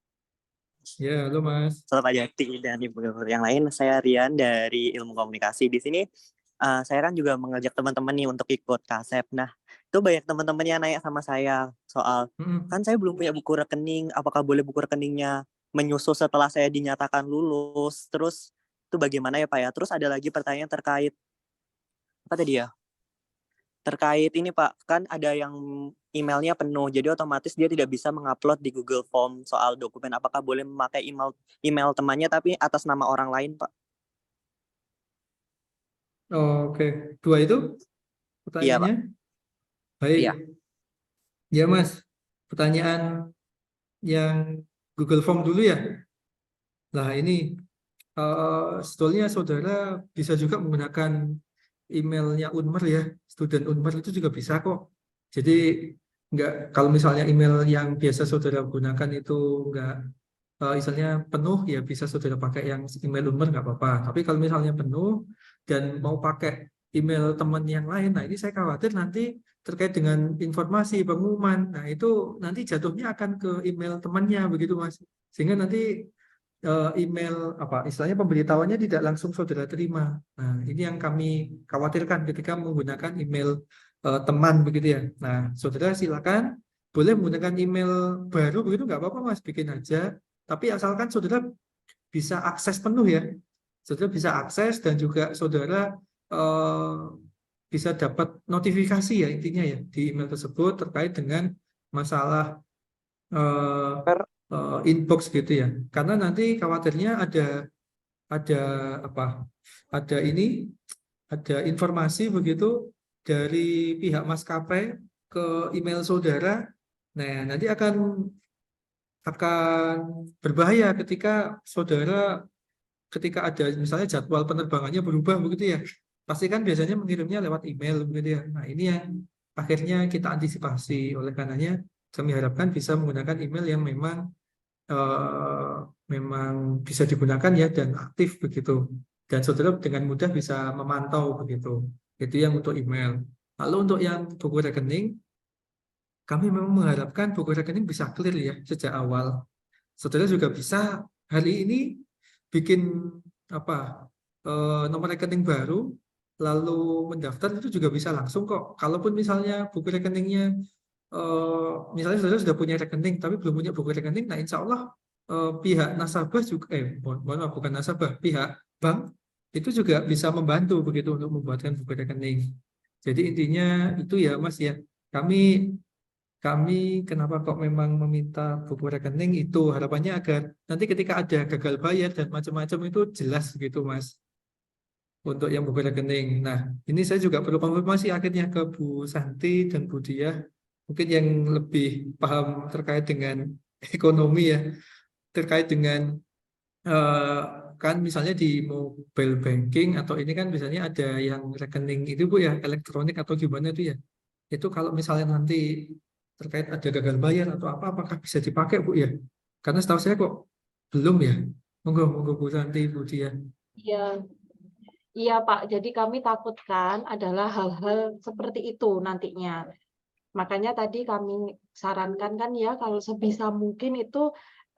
Ya, halo Mas. Halo Pak Jati dan Ibu yang lain. Saya Rian dari Ilmu Komunikasi. Di sini saya kan juga mengajak teman-teman nih untuk ikut KASEP. Nah, itu banyak teman-teman yang nanya sama saya soal, kan saya belum punya buku rekening, apakah boleh buku rekeningnya menyusul setelah saya dinyatakan lulus? Terus itu bagaimana ya Pak ya? Terus ada lagi pertanyaan terkait apa tadi ya? Terkait ini Pak, kan ada yang emailnya penuh, jadi otomatis dia tidak bisa mengupload di Google Form soal dokumen. Apakah boleh memakai email temannya tapi atas nama orang lain Pak? Oke, dua itu pertanyaannya? Iya Pak. Baik. Iya. Ya Mas, pertanyaan yang Google Form dulu ya. Nah ini sebetulnya saudara bisa juga menggunakan emailnya Unmer ya, student Unmer itu juga bisa kok. Jadi kalau misalnya email yang biasa saudara gunakan itu misalnya penuh ya bisa saudara pakai yang email Unmer nggak apa-apa. Tapi kalau misalnya penuh dan mau pakai email teman yang lain. Nah, ini saya khawatir nanti terkait dengan informasi pengumuman. Nah, itu nanti jatuhnya akan ke email temannya begitu, Mas. Sehingga nanti email apa istilahnya pemberitahuannya tidak langsung saudara terima. Nah, ini yang kami khawatirkan ketika menggunakan email teman begitu ya. Nah, saudara silakan boleh menggunakan email baru begitu nggak apa-apa, Mas, bikin aja. Tapi asalkan saudara bisa akses penuh ya. Saudara bisa akses dan juga saudara bisa dapat notifikasi ya intinya ya di email tersebut terkait dengan masalah inbox gitu ya. Karena nanti khawatirnya ada apa? Ada informasi begitu dari pihak maskapai ke email saudara. Nah, nanti akan berbahaya ketika saudara ketika ada misalnya jadwal penerbangannya berubah begitu ya. Pasti kan biasanya mengirimnya lewat email begitu ya. Nah, ini yang akhirnya kita antisipasi. Oleh karenanya kami harapkan bisa menggunakan email yang memang bisa digunakan ya dan aktif begitu. Dan saudara dengan mudah bisa memantau begitu. Itu yang untuk email. Lalu untuk yang buku rekening, kami memang mengharapkan buku rekening bisa clear ya sejak awal. Saudara juga bisa hari ini bikin nomor rekening baru, lalu mendaftar itu juga bisa langsung kok. Kalaupun misalnya buku rekeningnya misalnya saudara sudah punya rekening tapi belum punya buku rekening, nah insya Allah pihak nasabah juga bukan nasabah, pihak bank itu juga bisa membantu begitu untuk membuatkan buku rekening. Jadi intinya itu ya Mas ya, kami kenapa kok memang meminta buku rekening itu harapannya agar nanti ketika ada gagal bayar dan macam-macam itu jelas gitu Mas untuk yang buku rekening. Nah ini saya juga perlu konfirmasi akhirnya ke Bu Santi dan Bu Diah, mungkin yang lebih paham terkait dengan ekonomi ya, terkait dengan kan misalnya di mobile banking atau ini kan misalnya ada yang rekening itu Bu ya, elektronik atau gimana itu ya. Itu kalau misalnya nanti terkait ada gagal bayar atau apakah bisa dipakai Bu ya? Karena setahu saya kok belum ya. Monggo Bu Santi, Bu Diah. Iya, iya Pak. Jadi kami takutkan adalah hal-hal seperti itu nantinya. Makanya tadi kami sarankan kan ya kalau sebisa mungkin itu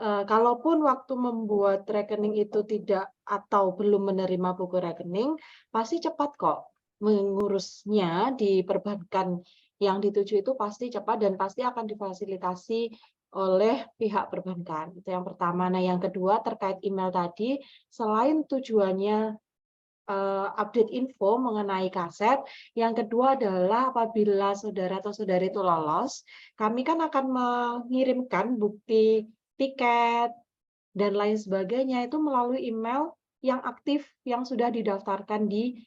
kalaupun waktu membuat rekening itu tidak atau belum menerima buku rekening, pasti cepat kok mengurusnya di perbankan yang dituju itu pasti cepat dan pasti akan difasilitasi oleh pihak perbankan. Itu yang pertama. Nah, yang kedua terkait email tadi, selain tujuannya update info mengenai kaset. Yang kedua adalah apabila saudara atau saudari itu lolos, kami kan akan mengirimkan bukti tiket dan lain sebagainya itu melalui email yang aktif yang sudah didaftarkan di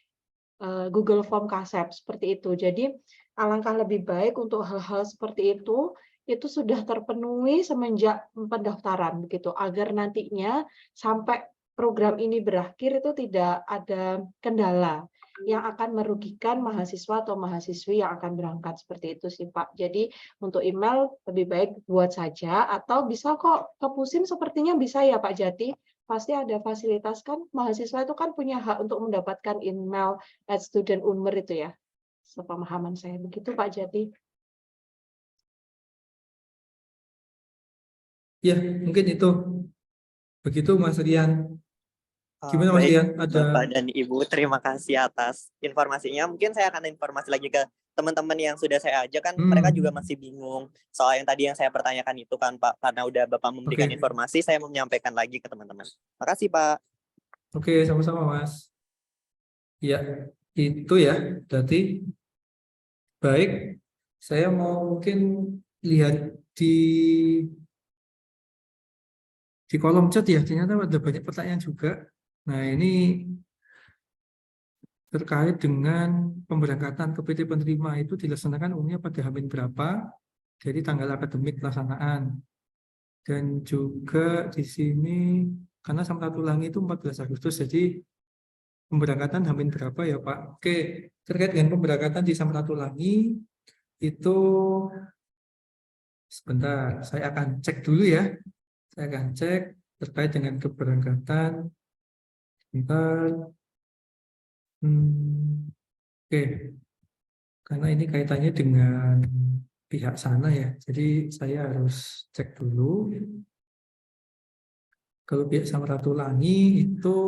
Google Form Kasep seperti itu. Jadi alangkah lebih baik untuk hal-hal seperti itu sudah terpenuhi semenjak pendaftaran begitu agar nantinya sampai program ini berakhir itu tidak ada kendala yang akan merugikan mahasiswa atau mahasiswi yang akan berangkat seperti itu sih Pak. Jadi untuk email lebih baik buat saja atau bisa kok ke Pusim sepertinya bisa ya Pak Jati. Pasti ada fasilitas kan mahasiswa itu kan punya hak untuk mendapatkan email @student_unmer itu ya. Sepemahaman saya begitu Pak Jati. Ya, mungkin itu. Begitu Mas Rian. Gimana Mas Baik, Rian? Ada Bapak dan Ibu, terima kasih atas informasinya. Mungkin saya akan informasi lagi ke teman-teman yang sudah saya ajak, kan mereka juga masih bingung soal yang tadi yang saya pertanyakan itu kan Pak. Karena udah Bapak memberikan informasi, saya mau menyampaikan lagi ke teman-teman. Makasih Pak. Oke, sama-sama Mas. Ya, itu ya. Berarti baik. Saya mau mungkin lihat di kolom chat ya. Ternyata ada banyak pertanyaan juga. Nah, ini terkait dengan pemberangkatan ke PT penerima itu dilaksanakan umumnya pada H-min berapa dari tanggal akademik pelaksanaan. Dan juga di sini karena Samratulangi itu 14 Agustus, jadi pemberangkatan H-min berapa ya Pak? Oke, terkait dengan pemberangkatan di Samratulangi itu sebentar, saya akan cek dulu ya. Saya akan cek terkait dengan keberangkatan. Sebentar. Oke, karena ini kaitannya dengan pihak sana ya, jadi saya harus cek dulu. Kalau pihak Samratulangi itu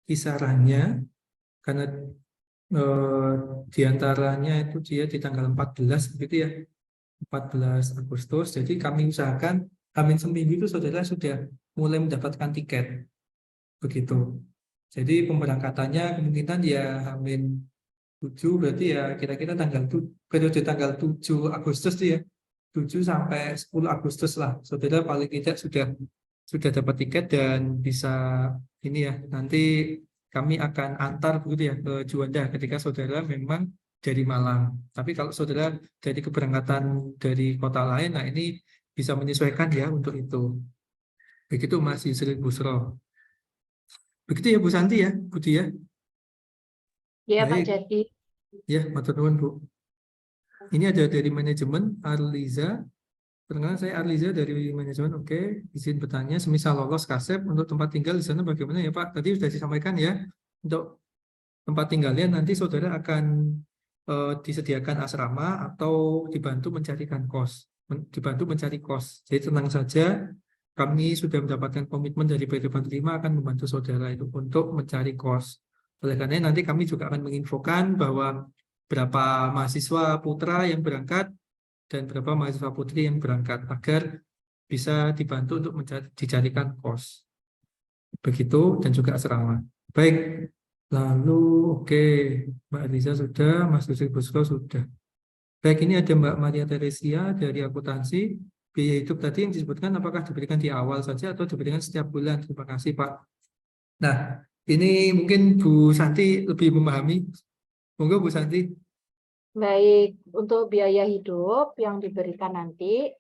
kisarannya, karena diantaranya itu dia di tanggal 14 begitu ya, 14 Agustus. Jadi kami usahakan Hamin seminggu itu saudara sudah mulai mendapatkan tiket begitu. Jadi pemberangkatannya kemungkinan ya Hamin 7, berarti ya kira-kira periode tanggal 7 Agustus tuh ya, 7 sampai 10 Agustus lah. Saudara paling tidak sudah dapat tiket dan bisa ini ya, nanti kami akan antar begitu ya ke Juanda ketika saudara memang dari Malang. Tapi kalau saudara dari keberangkatan dari kota lain, nah ini bisa menyesuaikan ya untuk itu. Begitu Mas Yusril Busro. Begitu ya Bu Santi ya, Budi ya. Iya Pak Baik. Jadi. Ya, matur nuwun Bu. Ini ada dari manajemen Arliza. Perkenalkan saya Arliza dari manajemen. Oke, izin bertanya, semisal lolos KASEP untuk tempat tinggal di sana bagaimana ya Pak? Tadi sudah disampaikan ya, untuk tempat tinggalnya nanti saudara akan disediakan asrama atau dibantu mencarikan kos, dibantu mencari kos. Jadi tenang saja, kami sudah mendapatkan komitmen dari PT 45 akan membantu saudara itu untuk mencari kos. Oleh karena nanti kami juga akan menginfokan bahwa berapa mahasiswa putra yang berangkat dan berapa mahasiswa putri yang berangkat agar bisa dibantu untuk dicarikan kos. Begitu, dan juga asrama. Baik, lalu oke, Mbak Eliza sudah, Mas Yusril Busro sudah. Baik, ini ada Mbak Maria Teresia dari akuntansi. Biaya hidup tadi yang disebutkan apakah diberikan di awal saja atau diberikan setiap bulan? Terima kasih Pak. Nah, ini mungkin Bu Santi lebih memahami. Monggo Bu Santi. Baik, untuk biaya hidup yang diberikan nanti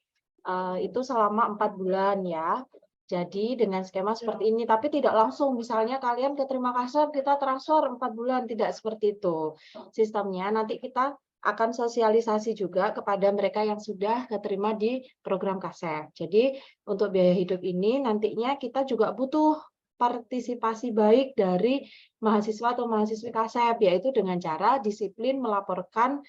itu selama 4 bulan ya. Jadi dengan skema seperti ini, tapi tidak langsung. Misalnya kalian keterima KASEP, kita transfer 4 bulan, tidak seperti itu. Sistemnya nanti kita akan sosialisasi juga kepada mereka yang sudah keterima di program KASEP. Jadi untuk biaya hidup ini nantinya kita juga butuh partisipasi baik dari mahasiswa atau mahasiswi KASEP, yaitu dengan cara disiplin melaporkan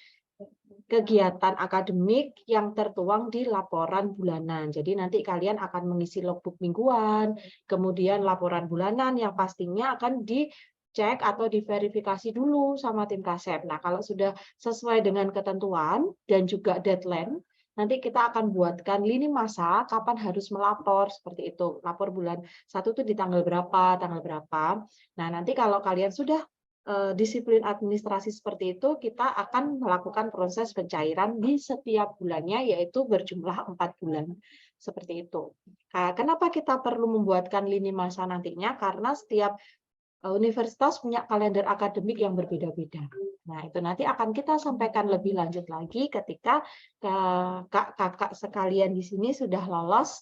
kegiatan akademik yang tertuang di laporan bulanan. Jadi nanti kalian akan mengisi logbook mingguan, kemudian laporan bulanan yang pastinya akan dicek atau diverifikasi dulu sama tim KASEP. Nah, kalau sudah sesuai dengan ketentuan dan juga deadline, nanti kita akan buatkan lini masa kapan harus melapor seperti itu. Lapor bulan 1 itu di tanggal berapa, tanggal berapa. Nah, nanti kalau kalian sudah disiplin administrasi seperti itu, kita akan melakukan proses pencairan di setiap bulannya, yaitu berjumlah 4 bulan. Seperti itu. Nah, kenapa kita perlu membuatkan lini masa nantinya? Karena setiap universitas punya kalender akademik yang berbeda-beda. Nah, itu nanti akan kita sampaikan lebih lanjut lagi ketika kakak sekalian di sini sudah lolos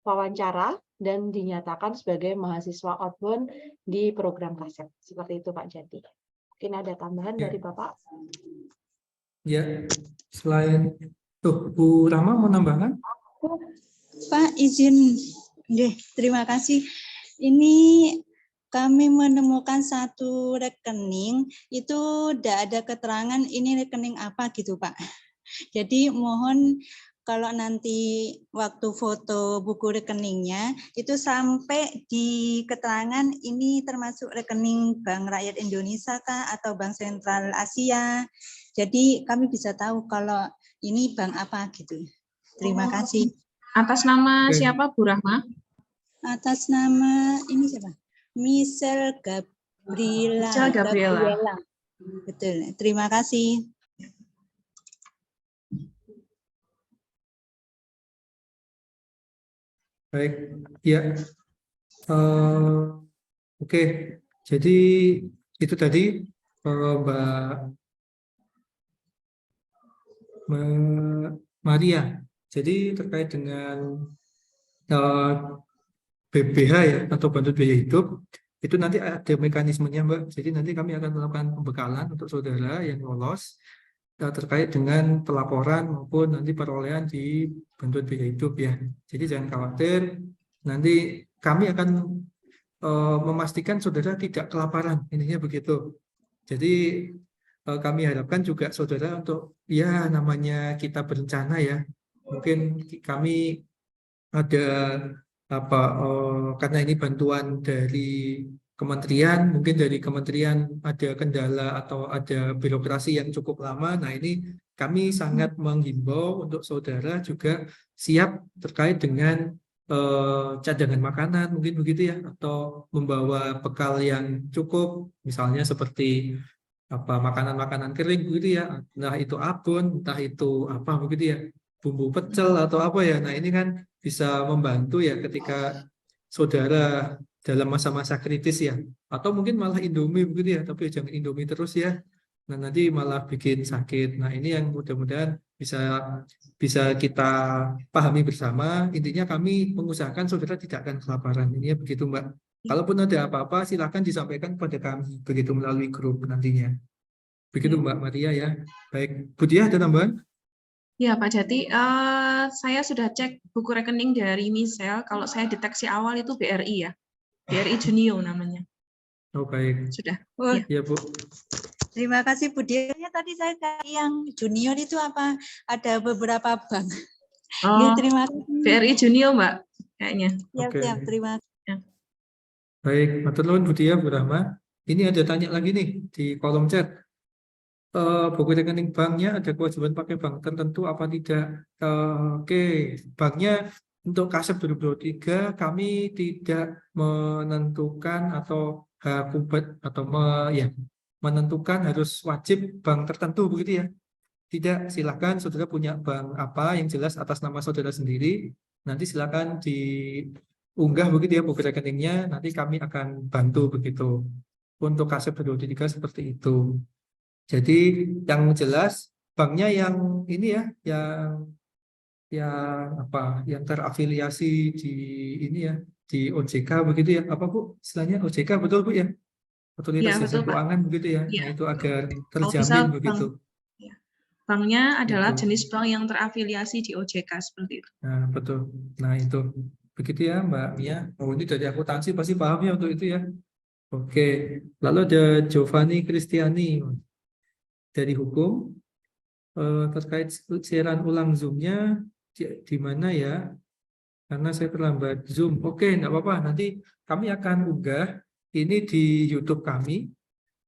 wawancara dan dinyatakan sebagai mahasiswa outbound di program KASEP. Seperti itu Pak Jadi. Mungkin ada tambahan dari Bapak? Ya, selain tuh Bu Rama mau nambahkan? Pak izin, terima kasih. Ini kami menemukan satu rekening, itu tidak ada keterangan ini rekening apa gitu Pak. Jadi mohon kalau nanti waktu foto buku rekeningnya, itu sampai di keterangan ini termasuk rekening Bank Rakyat Indonesia kah atau Bank Sentral Asia. Jadi kami bisa tahu kalau ini bank apa gitu. Terima kasih. Atas nama siapa Bu Rahma? Atas nama ini siapa? Michelle Gabriela. Michelle Gabriela. Betul. Terima kasih. Baik, ya. Oke. Jadi itu tadi Mbak Maria. Jadi terkait dengan BBH ya atau bantuan biaya hidup itu nanti ada mekanismenya Mbak. Jadi nanti kami akan melakukan pembekalan untuk saudara yang lolos terkait dengan pelaporan maupun nanti perolehan di bantuan biaya hidup ya. Jadi jangan khawatir, nanti kami akan memastikan saudara tidak kelaparan, intinya begitu. Jadi kami harapkan juga saudara untuk ya namanya kita berencana ya. Mungkin kami ada apa karena ini bantuan dari kementerian, mungkin dari kementerian ada kendala atau ada birokrasi yang cukup lama. Nah, ini kami sangat menghimbau untuk saudara juga siap terkait dengan cadangan makanan, mungkin begitu ya, atau membawa bekal yang cukup, misalnya seperti apa makanan-makanan kering begitu ya, entah itu abon, entah itu apa begitu ya, bumbu pecel atau apa ya. Nah, ini kan bisa membantu ya ketika saudara dalam masa-masa kritis ya, atau mungkin malah Indomie begitu ya, tapi jangan Indomie terus ya. Nah, nanti malah bikin sakit. Nah, ini yang mudah-mudahan bisa bisa kita pahami bersama. Intinya kami mengusahakan saudara tidak akan kelaparan. Ini ya begitu, Mbak. Kalaupun ada apa-apa, silakan disampaikan kepada kami begitu melalui grup nantinya. Begitu Mbak Maria ya. Baik, Bu Diah ada tambahan? Ya, Pak Jati, saya sudah cek buku rekening dari Misel. Kalau saya deteksi awal itu BRI ya, BRI Junio namanya. Oh baik. Sudah. Oh, Ya. Ya Bu. terima kasih Bu Dia. Tadi saya cari yang junior itu apa? Ada beberapa bank. Ya, Oh, terima kasih. BRI Junio, Mbak, kayaknya. Siap, Oke. siap, terima kasih. Baik, matur nuwun Bu Diah, Bu Rahma. Ini ada tanya lagi nih di kolom chat. Buku rekening banknya ada kewajiban pakai bank tertentu apa tidak? Oke, banknya untuk Kasep 2023 kami tidak menentukan atau hakubat atau menentukan harus wajib bank tertentu begitu ya. Tidak, silakan saudara punya bank apa yang jelas atas nama saudara sendiri. Nanti silakan diunggah begitu ya buku rekeningnya. Nanti kami akan bantu begitu. Untuk Kasep 2023 seperti itu. Jadi yang jelas banknya yang ini ya, yang terafiliasi di ini ya, di OJK begitu ya, apa Bu? Istilahnya OJK betul Bu ya? Otoritas Ya, Jasa betul, Pak. Keuangan begitu ya. Ya. Nah, itu agar Kalau bisa terjamin bank, begitu. ya. Banknya adalah Itu. jenis bank yang terafiliasi di OJK seperti itu. Nah, betul. Nah, itu. Begitu ya, Mbak Mia. Oh, ini dari akuntansi pasti paham ya untuk itu ya. Oke. Lalu ada Giovanni Kristiani dari hukum. Terkait siaran ulang Zoom-nya di mana ya? Karena saya terlambat Zoom. Oke, enggak apa-apa. Nanti kami akan unggah ini di YouTube kami.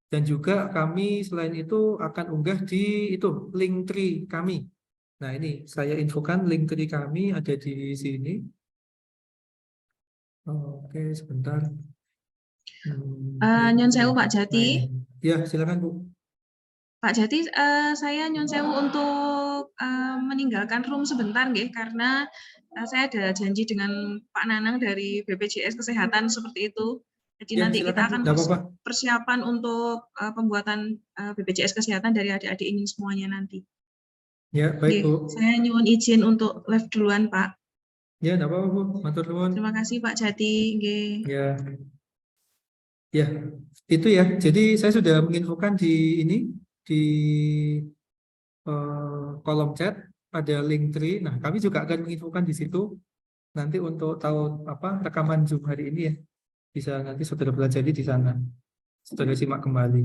Dan juga kami selain itu akan unggah di itu Linktree kami. Nah, ini saya infokan Linktree kami ada di sini. Oke, sebentar. Nyon sewu Pak Jati. Ya, silakan Bu. Pak Jati, saya nyon sewu untuk meninggalkan room sebentar, nggih, karena saya ada janji dengan Pak Nanang dari BPJS Kesehatan seperti itu. Jadi Ya, nanti silakan, kita akan nggak apa-apa. persiapan untuk pembuatan BPJS Kesehatan dari adik-adik ini semuanya nanti. Ya, baik Nggih, Bu. saya nyuwun izin untuk live duluan, Pak. Ya, enggak apa-apa Bu. Matur nuwun. Terima kasih Pak Jati, nggih. Ya. Ya, itu ya. Jadi saya sudah menginfokan di ini di kolom chat ada Linktree. Nah, kami juga akan menginfokan di situ nanti untuk tahu apa rekaman Zoom hari ini ya. Bisa nanti saudara pelajari di sana. Saudara simak kembali.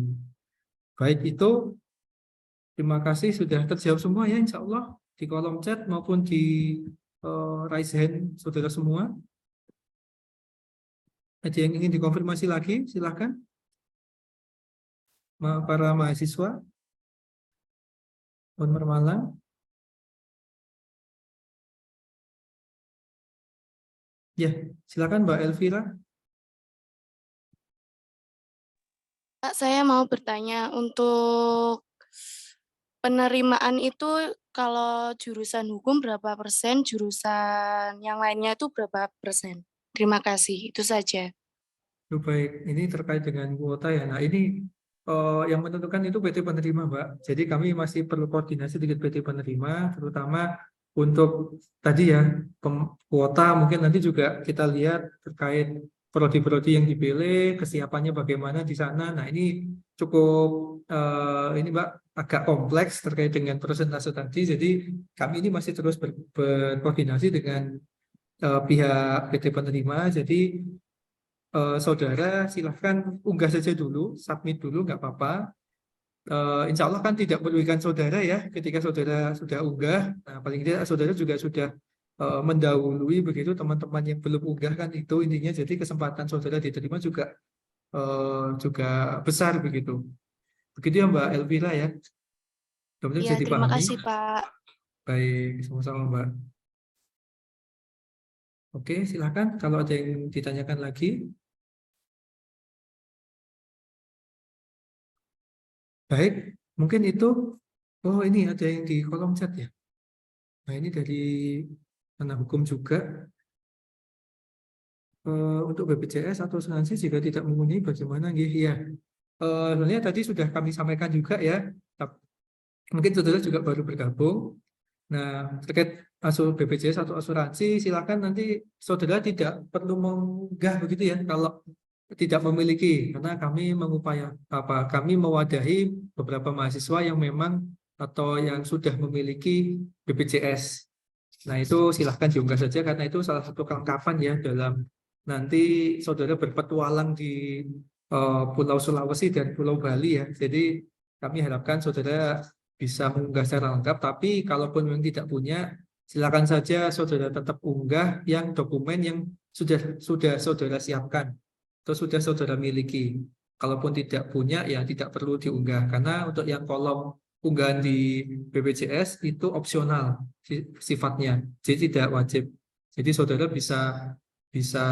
Baik itu, terima kasih sudah terjawab semua ya insya Allah di kolom chat maupun di raise hand saudara semua. Ada yang ingin dikonfirmasi lagi? Silahkan. Para mahasiswa. Unmar Malang. Ya, silakan Mbak Elvira. Pak, saya mau bertanya untuk penerimaan itu kalau jurusan hukum berapa persen, jurusan yang lainnya itu berapa persen? Terima kasih, itu saja. Baik, ini terkait dengan kuota ya. Nah, ini yang menentukan itu PT penerima, Mbak. Jadi kami masih perlu koordinasi dengan PT penerima, terutama untuk tadi ya kuota. Mungkin nanti juga kita lihat terkait prodi-prodi yang dipilih, kesiapannya bagaimana di sana. Nah, ini cukup ini Mbak agak kompleks terkait dengan persentase tadi. Jadi kami ini masih terus berkoordinasi dengan pihak PT penerima. Jadi saudara silahkan unggah saja dulu, submit dulu, nggak apa-apa. insya Allah kan tidak merugikan saudara ya ketika saudara sudah unggah. Nah, paling tidak saudara juga sudah mendahului begitu teman-teman yang belum unggah kan itu intinya. Jadi kesempatan saudara diterima juga besar begitu. Begitu ya Mbak Elvira ya. Mudah-mudahan Ya, bisa terima dipahami. kasih Pak. Baik, sama-sama Mbak. Oke, silakan kalau ada yang ditanyakan lagi. Baik, mungkin itu. Oh, ini ada yang di kolom chat ya. Nah, ini dari anak hukum juga. Untuk BPJS atau asuransi jika tidak memenuhi bagaimana? Iya. Sebenarnya tadi sudah kami sampaikan juga ya. Mungkin saudara juga baru bergabung. Nah, terkait BPJS atau asuransi, silakan nanti saudara tidak perlu mengunggah begitu ya kalau tidak memiliki, karena kami mewadahi beberapa mahasiswa yang memang atau yang sudah memiliki BPJS. Nah, itu silahkan diunggah saja karena itu salah satu kelengkapan ya dalam nanti saudara berpetualang di Pulau Sulawesi dan Pulau Bali ya. Jadi kami harapkan saudara bisa mengunggah secara lengkap, tapi kalaupun memang tidak punya, silakan saja saudara tetap unggah yang dokumen yang sudah saudara siapkan atau sudah saudara miliki. Kalaupun tidak punya, ya tidak perlu diunggah. Karena untuk yang kolom unggahan di BPJS itu opsional sifatnya, jadi tidak wajib. Jadi saudara bisa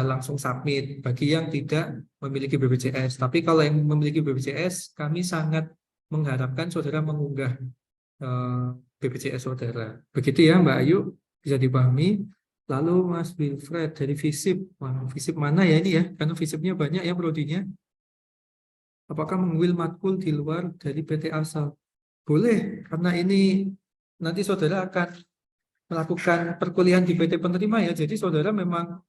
langsung submit bagi yang tidak memiliki BPJS. Tapi kalau yang memiliki BPJS, kami sangat mengharapkan saudara mengunggah BPJS saudara. Begitu ya Mbak Ayu, bisa dipahami. Lalu Mas Wilfred dari FISIP. FISIP mana ya ini ya? Karena FISIPnya banyak ya prodinya. Apakah mengambil matkul di luar dari PT asal? Boleh, karena ini nanti saudara akan melakukan perkuliahan di PT penerima ya. Jadi saudara memang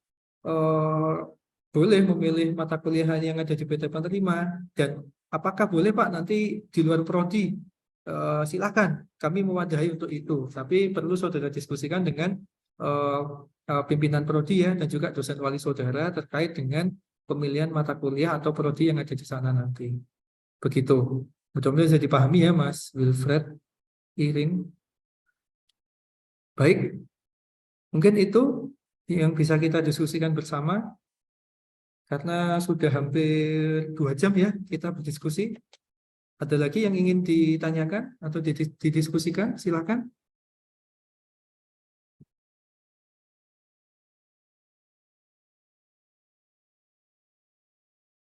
boleh memilih mata kuliah yang ada di PT penerima. Dan apakah boleh Pak nanti di luar prodi? Silakan, kami mewadahi untuk itu. Tapi perlu saudara diskusikan dengan pimpinan prodi ya dan juga dosen wali saudara terkait dengan pemilihan mata kuliah atau prodi yang ada di sana nanti. Begitu. Mudah-mudahan bisa dipahami ya Mas Wilfred Iring. Baik. Mungkin itu yang bisa kita diskusikan bersama. Karena sudah hampir 2 jam ya kita berdiskusi. Ada lagi yang ingin ditanyakan atau didiskusikan? Silakan.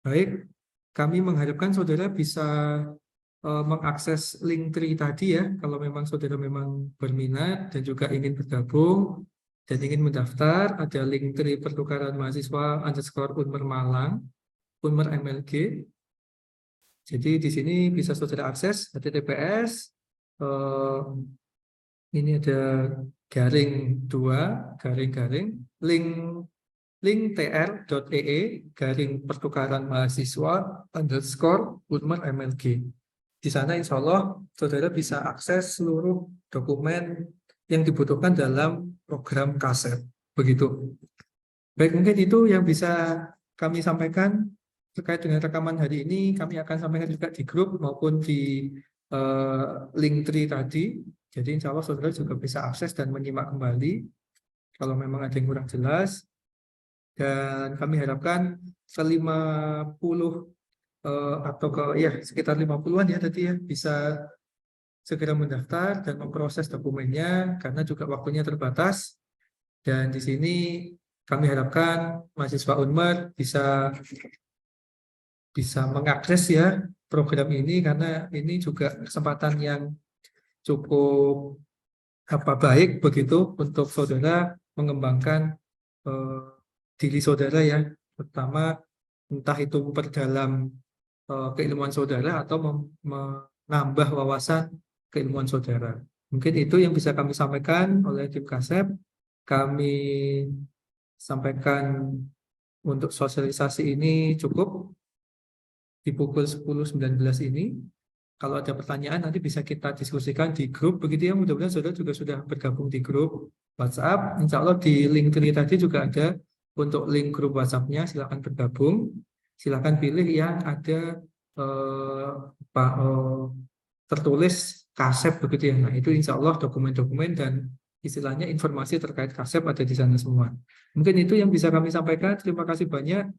Baik, kami mengharapkan saudara bisa mengakses link tree tadi ya, kalau memang saudara memang berminat dan juga ingin bergabung dan ingin mendaftar, ada link tree pertukaran mahasiswa _Unmer Malang, Unmer MLG. Jadi di sini bisa saudara akses https ini ada _2 link tr.ee/pertukaran mahasiswa _Unmer MLG. Di sana insya Allah saudara bisa akses seluruh dokumen yang dibutuhkan dalam program KASEP. Begitu. Baik, mungkin itu yang bisa kami sampaikan terkait dengan rekaman hari ini. Kami akan sampaikan juga di grup maupun di link tree tadi. Jadi insya Allah saudara juga bisa akses dan menyimak kembali kalau memang ada yang kurang jelas. Dan kami harapkan ke-50 atau sekitar 50-an ya tadi ya bisa segera mendaftar dan memproses dokumennya karena juga waktunya terbatas. Dan di sini kami harapkan mahasiswa Unmer bisa mengakses ya program ini karena ini juga kesempatan yang cukup baik begitu untuk saudara mengembangkan diri saudara ya, terutama entah itu memperdalam keilmuan saudara atau menambah wawasan keilmuan saudara. Mungkin itu yang bisa kami sampaikan oleh tim KASEP. Kami sampaikan untuk sosialisasi ini cukup di pukul 10.19 ini. Kalau ada pertanyaan nanti bisa kita diskusikan di grup. Begitu ya, mudah-mudahan saudara juga sudah bergabung di grup WhatsApp. Insya Allah di link tree tadi juga ada untuk link grup WhatsApp-nya. Silakan bergabung. Silakan pilih yang ada tertulis KASEP begitu ya. Nah, itu insya Allah dokumen-dokumen dan istilahnya informasi terkait KASEP ada di sana semua. Mungkin itu yang bisa kami sampaikan. Terima kasih banyak.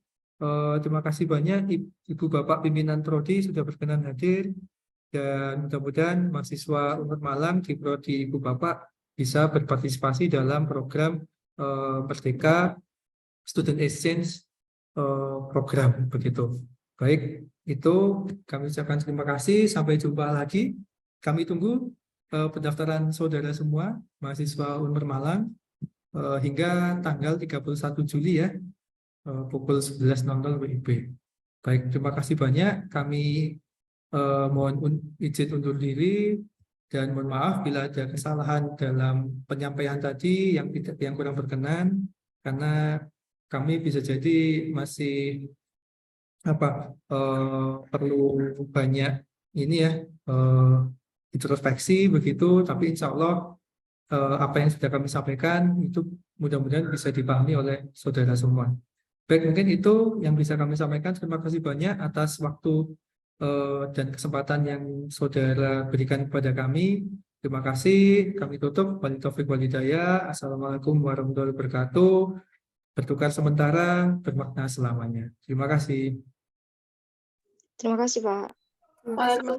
Terima kasih banyak Ibu Bapak pimpinan Prodi sudah berkenan hadir, dan mudah-mudahan mahasiswa Unmul Malang di Prodi Ibu Bapak bisa berpartisipasi dalam program Merdeka Student Exchange program begitu. Baik, itu kami ucapkan terima kasih. Sampai jumpa lagi. Kami tunggu pendaftaran saudara semua mahasiswa Unmul Malang hingga tanggal 31 Juli ya, pukul 11.00 WIB. Baik, terima kasih banyak. Kami mohon izin undur diri dan mohon maaf bila ada kesalahan dalam penyampaian tadi yang kurang berkenan, karena kami bisa jadi masih perlu banyak ini ya, introspeksi begitu, tapi insya Allah apa yang sudah kami sampaikan itu mudah-mudahan bisa dipahami oleh saudara semua. Baik, mungkin itu yang bisa kami sampaikan. Terima kasih banyak atas waktu dan kesempatan yang saudara berikan kepada kami. Terima kasih. Kami tutup. Wabillahi taufiq wal hidayah. Assalamualaikum warahmatullahi wabarakatuh. Bertukar sementara, bermakna selamanya. Terima kasih. Terima kasih, Pak. Waalaikumsalam.